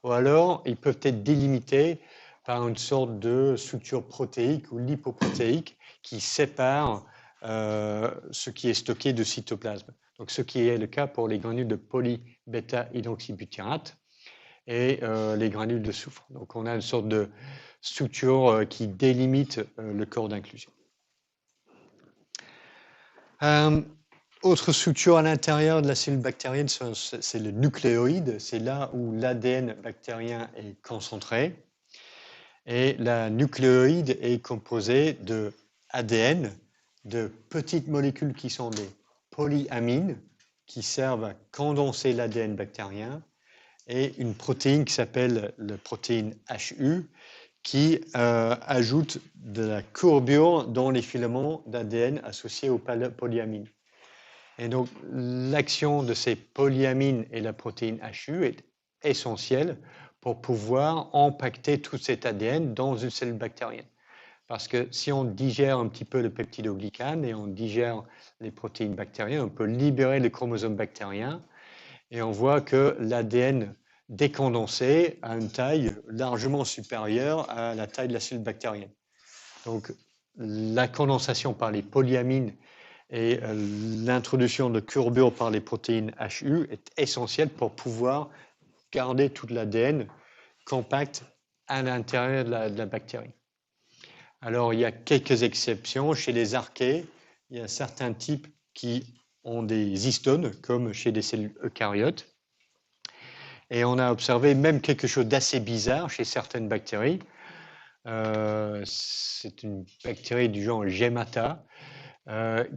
ou alors ils peuvent être délimités par une sorte de structure protéique ou lipoprotéique qui sépare ce qui est stocké de cytoplasme. Donc ce qui est le cas pour les granules de polybêta-hydroxybutyrate et les granules de soufre. Donc on a une sorte de structure qui délimite le corps d'inclusion. Autre structure à l'intérieur de la cellule bactérienne, c'est le nucléoïde. C'est là où l'ADN bactérien est concentré. Et la nucléoïde est composée de ADN, de petites molécules qui sont des polyamines, qui servent à condenser l'ADN bactérien, et une protéine qui s'appelle la protéine HU, qui ajoute de la courbure dans les filaments d'ADN associés aux polyamines. Et donc, l'action de ces polyamines et la protéine HU est essentielle pour pouvoir impacter tout cet ADN dans une cellule bactérienne. Parce que si on digère un petit peu le peptidoglycane et on digère les protéines bactériennes, on peut libérer les chromosomes bactériens et on voit que l'ADN décondenser à une taille largement supérieure à la taille de la cellule bactérienne. Donc, la condensation par les polyamines et l'introduction de courbures par les protéines HU est essentielle pour pouvoir garder tout l'ADN compact à l'intérieur de la bactérie. Alors, il y a quelques exceptions. Chez les archées, il y a certains types qui ont des histones, comme chez des cellules eucaryotes. Et on a observé même quelque chose d'assez bizarre chez certaines bactéries. C'est une bactérie du genre Gemata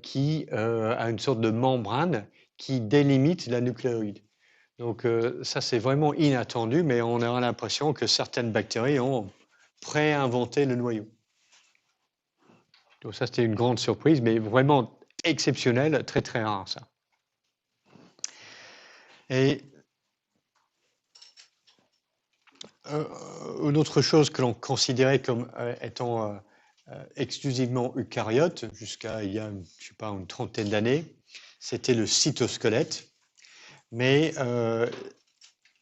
qui a une sorte de membrane qui délimite la nucléoïde. Donc ça, c'est vraiment inattendu, mais on a l'impression que certaines bactéries ont préinventé le noyau. Donc ça, c'était une grande surprise, mais vraiment exceptionnelle, très très rare ça. Et une autre chose que l'on considérait comme étant exclusivement eucaryote, jusqu'à il y a, je sais pas, une trentaine d'années, c'était le cytosquelette. Mais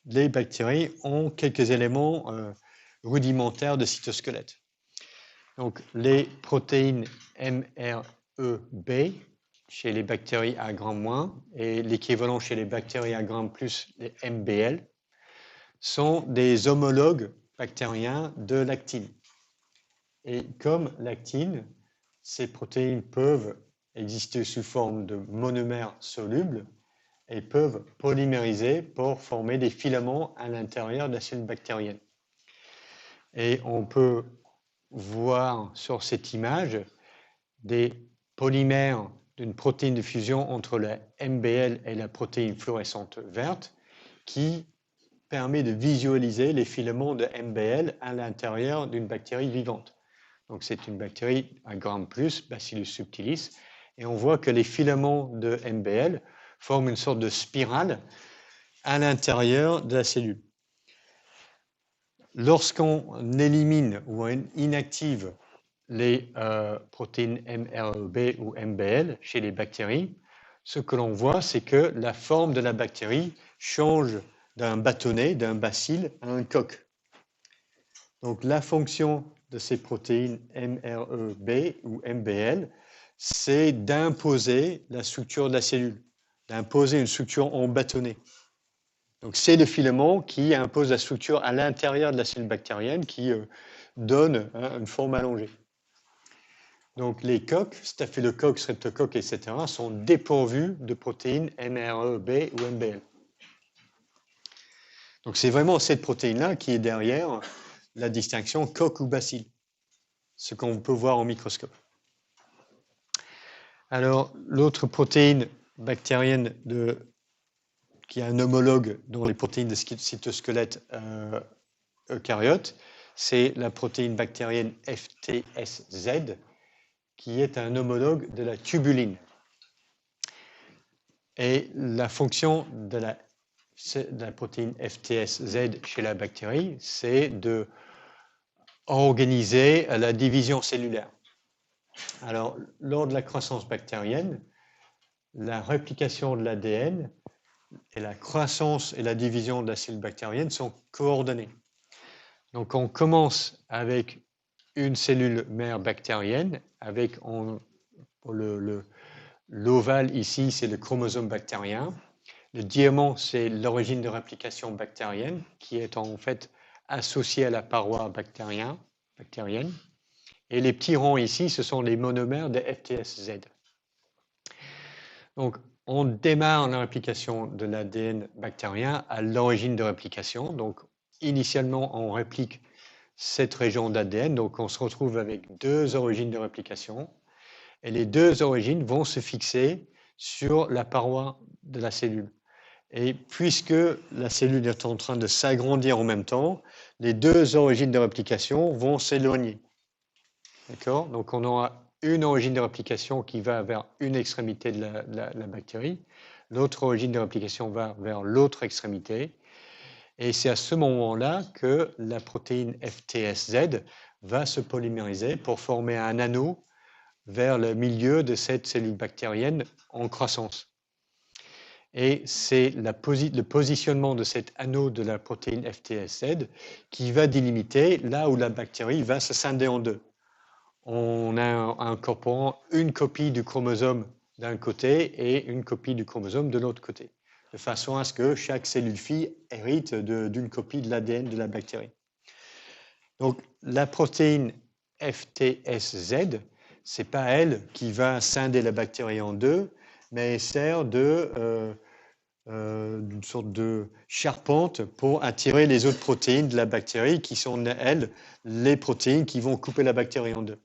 les bactéries ont quelques éléments rudimentaires de cytosquelette. Donc, les protéines MREB chez les bactéries à gramme- et l'équivalent chez les bactéries à gramme+, les MBL, sont des homologues bactériens de l'actine. Et comme l'actine, ces protéines peuvent exister sous forme de monomères solubles et peuvent polymériser pour former des filaments à l'intérieur de la cellule bactérienne. Et on peut voir sur cette image des polymères d'une protéine de fusion entre la MBL et la protéine fluorescente verte qui permet de visualiser les filaments de MBL à l'intérieur d'une bactérie vivante. Donc c'est une bactérie à gramme+, Bacillus subtilis, et on voit que les filaments de MBL forment une sorte de spirale à l'intérieur de la cellule. Lorsqu'on élimine ou on inactive les protéines MREB ou MBL chez les bactéries, ce que l'on voit, c'est que la forme de la bactérie change d'un bâtonnet, d'un bacille, à un coq. Donc la fonction de ces protéines MREB ou MBL, c'est d'imposer la structure de la cellule, d'imposer une structure en bâtonnet. Donc c'est le filament qui impose la structure à l'intérieur de la cellule bactérienne qui donne une forme allongée. Donc les coques, staphylocoques, streptocoques, etc., sont dépourvus de protéines MREB ou MBL. Donc c'est vraiment cette protéine-là qui est derrière la distinction coque ou bacille, ce qu'on peut voir en microscope. Alors l'autre protéine bactérienne qui a un homologue dans les protéines de cytosquelette eucaryote, c'est la protéine bactérienne FTSZ, qui est un homologue de la tubuline. Et la fonction de la protéine FTSZ chez la bactérie, c'est de organiser la division cellulaire. Alors, lors de la croissance bactérienne, la réplication de l'ADN et la croissance et la division de la cellule bactérienne sont coordonnées. Donc, on commence avec une cellule mère bactérienne, avec l'ovale ici, c'est le chromosome bactérien. Le diamant, c'est l'origine de réplication bactérienne, qui est en fait associée à la paroi bactérienne. Et les petits ronds ici, ce sont les monomères de FTSZ. Donc, on démarre la réplication de l'ADN bactérien à l'origine de réplication. Donc, initialement, on réplique cette région d'ADN. Donc, on se retrouve avec deux origines de réplication. Et les deux origines vont se fixer sur la paroi de la cellule. Et puisque la cellule est en train de s'agrandir en même temps, les deux origines de réplication vont s'éloigner. D'accord? Donc, on aura une origine de réplication qui va vers une extrémité de la bactérie. L'autre origine de réplication va vers l'autre extrémité. Et c'est à ce moment-là que la protéine FTSZ va se polymériser pour former un anneau vers le milieu de cette cellule bactérienne en croissance. Et c'est le positionnement de cet anneau de la protéine FTSZ qui va délimiter là où la bactérie va se scinder en deux. On a incorporant une copie du chromosome d'un côté et une copie du chromosome de l'autre côté, de façon à ce que chaque cellule fille hérite d'une copie de l'ADN de la bactérie. Donc la protéine FTSZ, ce n'est pas elle qui va scinder la bactérie en deux, mais elle sert d'une sorte de charpente pour attirer les autres protéines de la bactérie qui sont, elles, les protéines qui vont couper la bactérie en deux.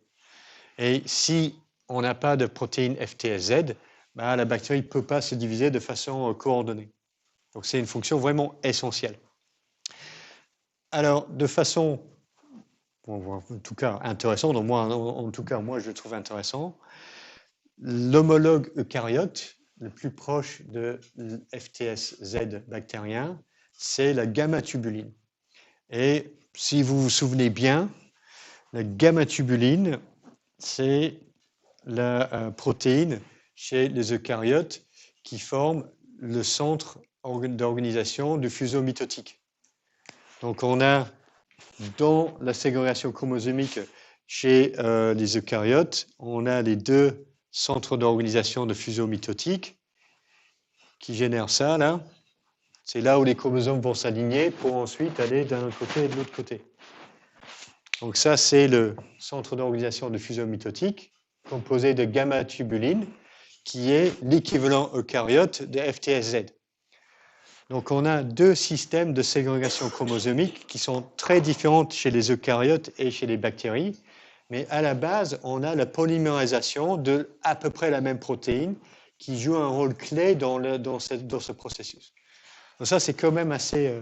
Et si on n'a pas de protéine FTSZ, bah, la bactérie ne peut pas se diviser de façon coordonnée. Donc c'est une fonction vraiment essentielle. Alors, de façon, en tout cas intéressante, en tout cas moi je le trouve intéressant, l'homologue eucaryote, le plus proche de FTSZ bactérien, c'est la gamma-tubuline. Et si vous vous souvenez bien, la gamma-tubuline, c'est la protéine chez les eucaryotes qui forme le centre d'organisation du fuseau mitotique. Donc on a dans la ségrégation chromosomique chez les eucaryotes, on a les deux centres d'organisation de fuseau mitotique qui génèrent ça là. C'est là où les chromosomes vont s'aligner pour ensuite aller d'un côté et de l'autre côté. Donc ça, c'est le centre d'organisation de fuseau mitotique composé de gamma-tubuline, qui est l'équivalent eucaryote de FTSZ. Donc on a deux systèmes de ségrégation chromosomique qui sont très différents chez les eucaryotes et chez les bactéries, mais à la base, on a la polymérisation de à peu près la même protéine qui joue un rôle clé dans ce processus. Donc ça, c'est quand même assez...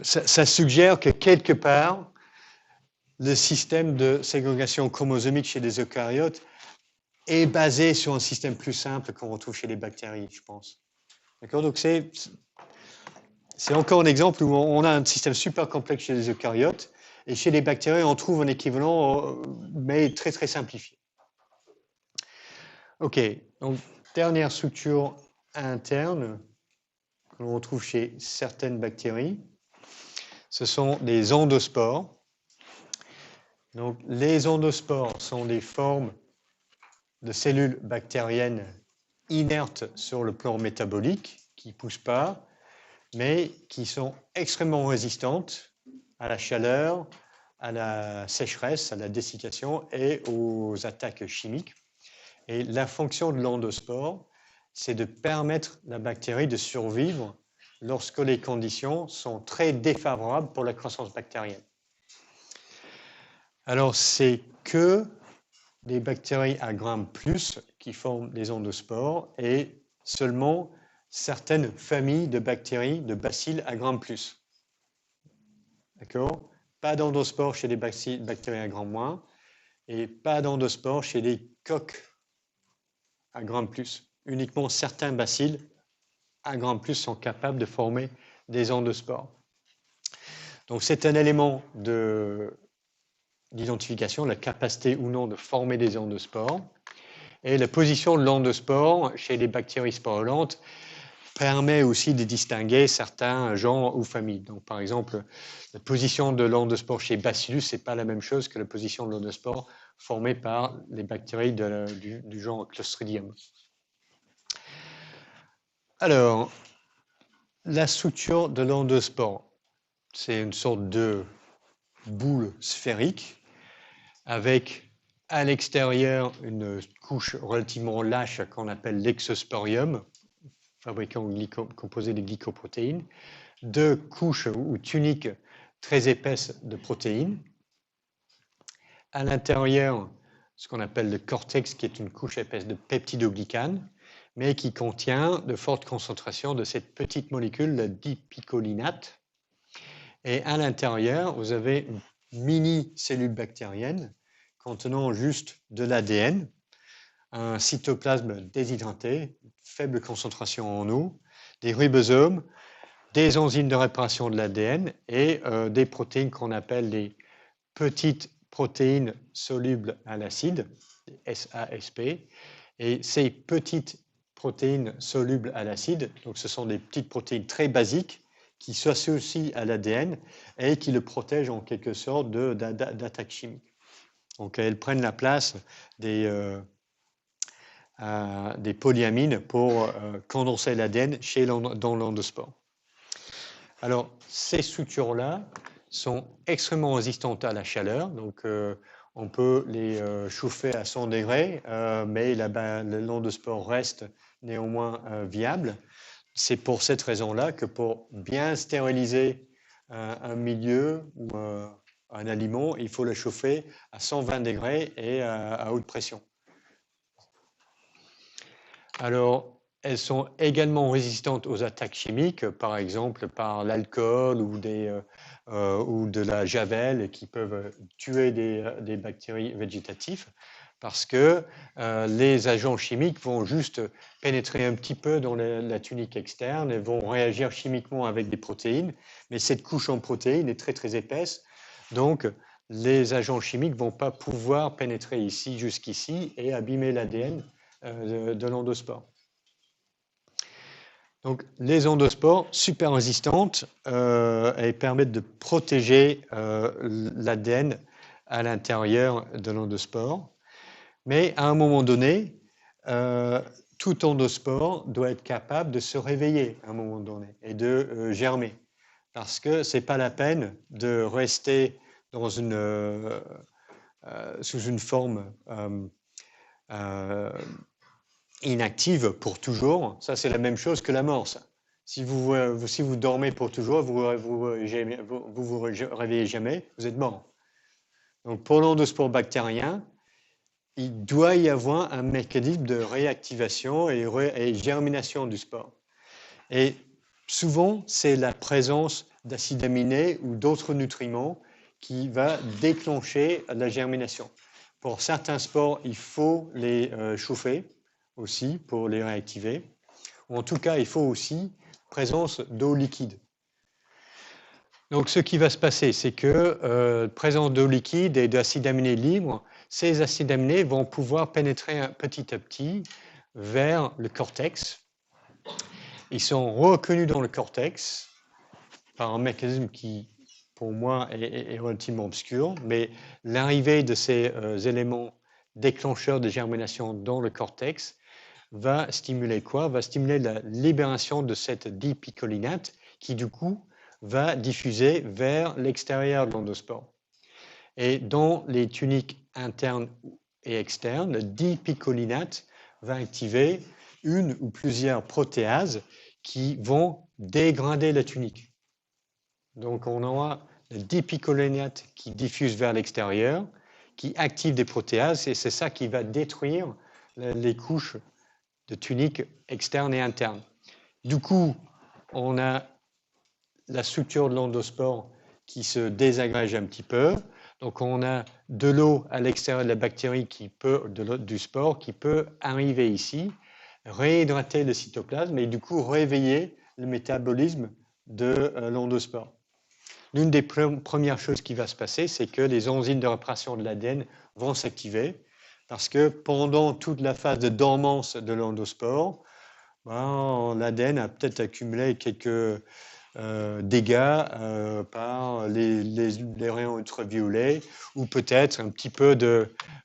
ça suggère que quelque part, le système de ségrégation chromosomique chez les eucaryotes est basé sur un système plus simple qu'on retrouve chez les bactéries, je pense. D'accord? Donc c'est encore un exemple où on a un système super complexe chez les eucaryotes, et chez les bactéries, on trouve un équivalent, mais très très simplifié. OK, donc dernière structure interne que l'on retrouve chez certaines bactéries, ce sont les endospores. Donc, les endospores sont des formes de cellules bactériennes inertes sur le plan métabolique, qui ne poussent pas, mais qui sont extrêmement résistantes à la chaleur, à la sécheresse, à la dessiccation et aux attaques chimiques. Et la fonction de l'endospore, c'est de permettre à la bactérie de survivre lorsque les conditions sont très défavorables pour la croissance bactérienne. Alors, c'est que des bactéries à grammes plus qui forment des endospores et seulement certaines familles de bactéries, de bacilles à grammes plus. D'accord? Pas d'endospores chez les bactéries à grammes moins et pas d'endospores chez les coques à grammes plus. Uniquement certains bacilles à grammes plus sont capables de former des endospores. Donc, c'est un élément d'identification, la capacité ou non de former des endospores. Et la position de l'endospore chez les bactéries sporulantes permet aussi de distinguer certains genres ou familles. Donc, par exemple, la position de l'endospore chez Bacillus, ce n'est pas la même chose que la position de l'endospore formée par les bactéries du genre Clostridium. Alors, la structure de l'endospore, c'est une sorte de boule sphérique avec à l'extérieur une couche relativement lâche qu'on appelle l'exosporium, composé de glycoprotéines, deux couches ou tuniques très épaisses de protéines. À l'intérieur, ce qu'on appelle le cortex, qui est une couche épaisse de peptidoglycanes, mais qui contient de fortes concentrations de cette petite molécule, le dipicolinate. Et à l'intérieur, vous avez une mini-cellule bactérienne contenant juste de l'ADN, un cytoplasme déshydraté, faible concentration en eau, des ribosomes, des enzymes de réparation de l'ADN et des protéines qu'on appelle les petites protéines solubles à l'acide, SASP. Et ces petites protéines solubles à l'acide. Donc, ce sont des petites protéines très basiques qui s'associent à l'ADN et qui le protègent en quelque sorte d'attaques chimiques. Donc, elles prennent la place des polyamines pour condenser l'ADN dans l'endospore. Alors, ces structures-là sont extrêmement résistantes à la chaleur. Donc, on peut les chauffer à 100 degrés, mais l'endospore reste néanmoins viable. C'est pour cette raison-là que pour bien stériliser un milieu ou un aliment, il faut le chauffer à 120 degrés et à haute pression. Alors, elles sont également résistantes aux attaques chimiques, par exemple par l'alcool ou de la javel qui peuvent tuer des bactéries végétatives, parce que les agents chimiques vont juste pénétrer un petit peu dans la tunique externe et vont réagir chimiquement avec des protéines, mais cette couche en protéines est très très épaisse, donc les agents chimiques ne vont pas pouvoir pénétrer ici jusqu'ici et abîmer l'ADN de l'endospore. Donc, les endospores, super résistantes, elles permettent de protéger l'ADN à l'intérieur de l'endospore. Mais à un moment donné, tout endospore doit être capable de se réveiller à un moment donné et de germer. Parce que ce n'est pas la peine de rester dans sous une forme inactive pour toujours. Ça, c'est la même chose que la mort. Ça. Si vous dormez pour toujours, vous réveillez jamais, vous êtes mort. Donc, pour l'endospore bactérien, il doit y avoir un mécanisme de réactivation et germination du spore. Et souvent, c'est la présence d'acides aminés ou d'autres nutriments qui va déclencher la germination. Pour certains spores, il faut les chauffer aussi pour les réactiver. Ou en tout cas, il faut aussi présence d'eau liquide. Donc, ce qui va se passer, c'est que présence d'eau liquide et d'acides aminés libres, ces acides aminés vont pouvoir pénétrer petit à petit vers le cortex. Ils sont reconnus dans le cortex par un mécanisme qui, pour moi, est relativement obscur, mais l'arrivée de ces éléments déclencheurs de germination dans le cortex va stimuler quoi? Va stimuler la libération de cette dipicolinate qui, du coup, va diffuser vers l'extérieur de l'endospore. Et dans les tuniques internes et externes, le dipicolinate va activer une ou plusieurs protéases qui vont dégrader la tunique. Donc, on aura le dipicolinate qui diffuse vers l'extérieur, qui active des protéases, et c'est ça qui va détruire les couches de tunique externe et interne. Du coup, on a la structure de l'endospore qui se désagrège un petit peu. Donc, on a de l'eau à l'extérieur de la bactérie du spore qui peut arriver ici, réhydrater le cytoplasme et du coup réveiller le métabolisme de l'endospore. L'une des premières choses qui va se passer, c'est que les enzymes de réparation de l'ADN vont s'activer parce que pendant toute la phase de dormance de l'endospore, l'ADN a peut-être accumulé quelques dégâts par les rayons ultraviolets ou peut-être un petit peu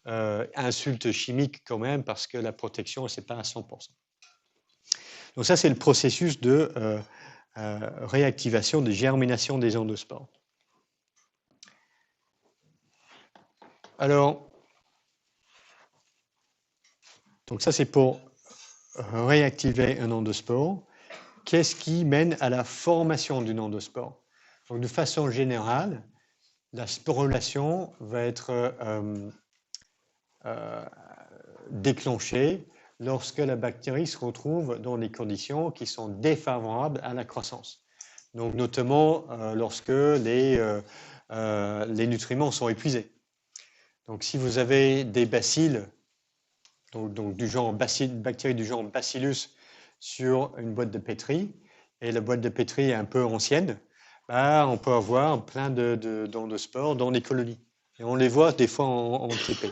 d'insultes chimiques quand même parce que la protection, ce n'est pas à 100%. Donc ça, c'est le processus de réactivation, de germination des endospores. Alors, donc ça, c'est pour réactiver un endospore. Qu'est-ce qui mène à la formation d'une endospore? Donc, de façon générale, la sporulation va être déclenchée lorsque la bactérie se retrouve dans des conditions qui sont défavorables à la croissance. Donc, notamment lorsque les nutriments sont épuisés. Donc, si vous avez des bacilles, donc du genre bactéries du genre Bacillus sur une boîte de pétri, et la boîte de pétri est un peu ancienne, on peut avoir plein d'endospores dans les colonies. Et on les voit des fois en TP.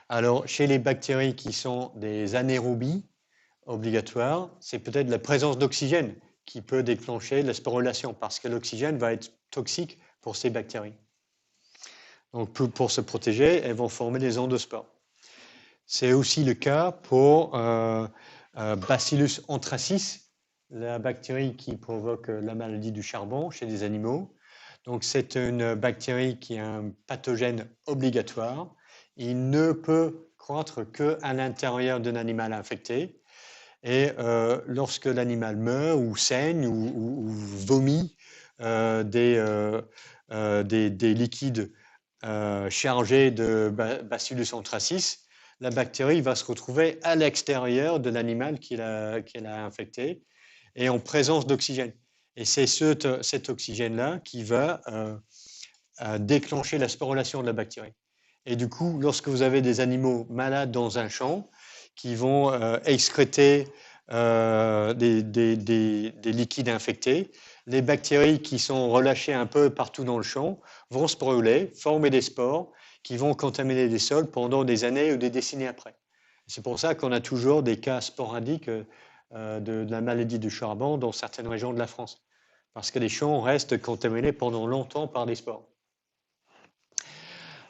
Alors, chez les bactéries qui sont des anaérobies, obligatoire, c'est peut-être la présence d'oxygène qui peut déclencher la sporulation parce que l'oxygène va être toxique pour ces bactéries. Donc, pour se protéger, elles vont former des endospores. C'est aussi le cas pour Bacillus anthracis, la bactérie qui provoque la maladie du charbon chez des animaux. Donc, c'est une bactérie qui est un pathogène obligatoire. Il ne peut croître qu'à l'intérieur d'un animal infecté. Et lorsque l'animal meurt ou saigne ou vomit des liquides chargés de Bacillus anthracis, la bactérie va se retrouver à l'extérieur de l'animal qu'elle a infecté et en présence d'oxygène. Et c'est cet oxygène-là qui va déclencher la sporulation de la bactérie. Et du coup, lorsque vous avez des animaux malades dans un champ qui vont excréter des liquides infectés, les bactéries qui sont relâchées un peu partout dans le champ vont se brûler, former des spores qui vont contaminer les sols pendant des années ou des décennies après. C'est pour ça qu'on a toujours des cas sporadiques de la maladie du charbon dans certaines régions de la France, parce que les champs restent contaminés pendant longtemps par des spores.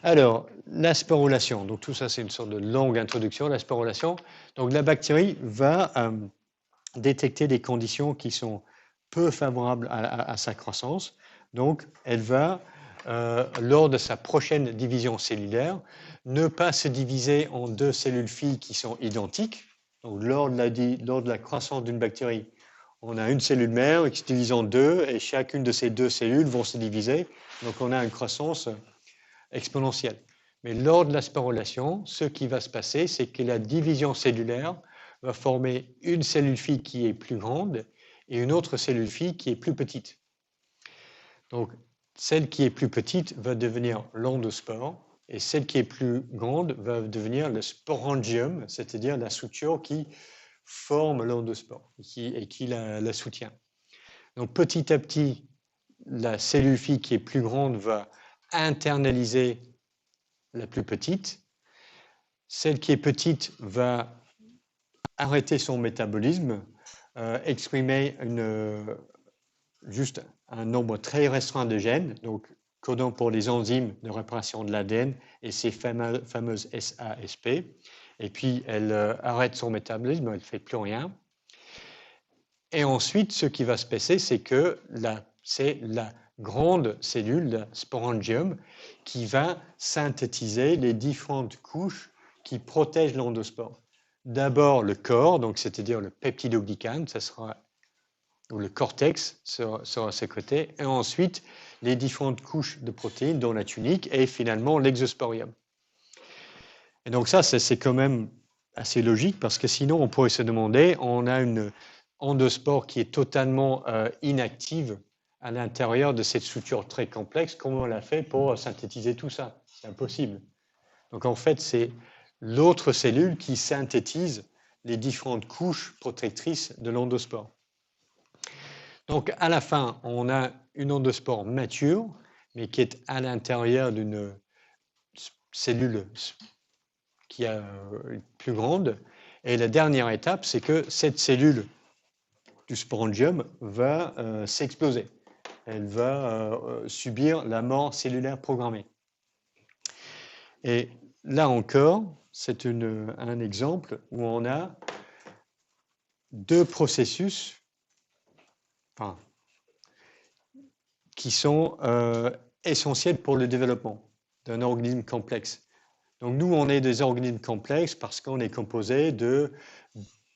Alors, la sporulation, donc tout ça c'est une sorte de longue introduction, la sporulation. Donc la bactérie va détecter des conditions qui sont peu favorables à sa croissance. Donc elle va, lors de sa prochaine division cellulaire, ne pas se diviser en deux cellules filles qui sont identiques. Donc lors de la croissance d'une bactérie, on a une cellule mère qui se divise en deux et chacune de ces deux cellules vont se diviser. Donc on a une croissance exponentielle. Mais lors de la sporulation, ce qui va se passer, c'est que la division cellulaire va former une cellule fille qui est plus grande et une autre cellule fille qui est plus petite. Donc, celle qui est plus petite va devenir l'endospore et celle qui est plus grande va devenir le sporangium, c'est-à-dire la structure qui forme l'endospore et qui la soutient. Donc, petit à petit, la cellule fille qui est plus grande va internaliser la plus petite. Celle qui est petite va arrêter son métabolisme, exprimer juste un nombre très restreint de gènes, donc codant pour les enzymes de réparation de l'ADN et ces fameuses SASP. Et puis, elle arrête son métabolisme, elle ne fait plus rien. Et ensuite, ce qui va se passer, c'est que c'est la grande cellule, le sporangium, qui va synthétiser les différentes couches qui protègent l'endospore. D'abord le corps, donc c'est-à-dire le peptidoglycane, ou le cortex sera à ses côtés, et ensuite les différentes couches de protéines, dont la tunique, et finalement l'exosporium. Et donc ça, c'est quand même assez logique, parce que sinon on pourrait se demander, on a une endospore qui est totalement inactive à l'intérieur de cette structure très complexe, comment on l'a fait pour synthétiser tout ça? C'est impossible. Donc en fait, c'est l'autre cellule qui synthétise les différentes couches protectrices de l'endospore. Donc à la fin, on a une endospore mature, mais qui est à l'intérieur d'une cellule qui est plus grande. Et la dernière étape, c'est que cette cellule du sporangium va s'exploser. Elle va subir la mort cellulaire programmée. Et là encore, c'est un exemple où on a deux processus qui sont essentiels pour le développement d'un organisme complexe. Donc nous, on est des organismes complexes parce qu'on est composé de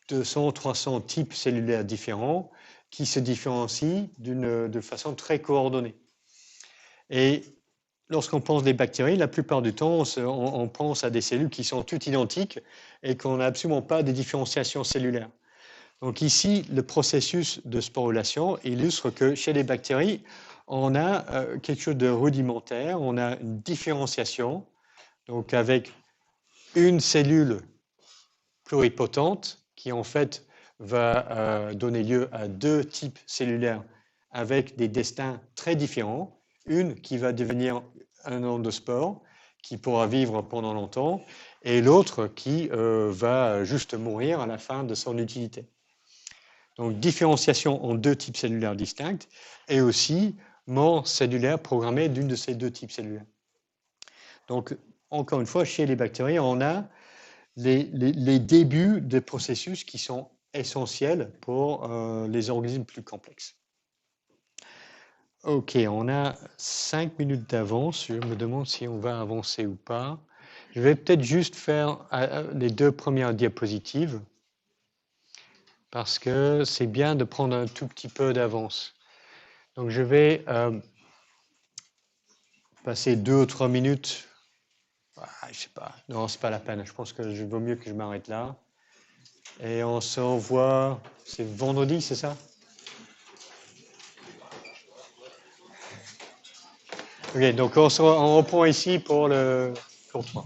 200-300 types cellulaires différents qui se différencient de façon très coordonnée. Et lorsqu'on pense des bactéries, la plupart du temps, on pense à des cellules qui sont toutes identiques et qu'on n'a absolument pas de différenciation cellulaire. Donc ici, le processus de sporulation illustre que chez les bactéries, on a quelque chose de rudimentaire, on a une différenciation, donc avec une cellule pluripotente qui en fait va donner lieu à deux types cellulaires avec des destins très différents. Une qui va devenir un endospore, qui pourra vivre pendant longtemps, et l'autre qui va juste mourir à la fin de son utilité. Donc, différenciation en deux types cellulaires distincts, et aussi mort cellulaire programmée d'une de ces deux types cellulaires. Donc, encore une fois, chez les bactéries, on a les débuts de processus qui sont essentiels pour les organismes plus complexes. Ok, on a 5 minutes d'avance. Je me demande si on va avancer ou pas. Je vais peut-être juste faire les 2 premières diapositives parce que c'est bien de prendre un tout petit peu d'avance. Donc je vais passer 2 ou 3 minutes. Je sais pas. Non, c'est pas la peine. Je pense que je vaut mieux que je m'arrête là. Et on se revoit. C'est vendredi, c'est ça? Ok, donc on reprend ici pour le cours 3.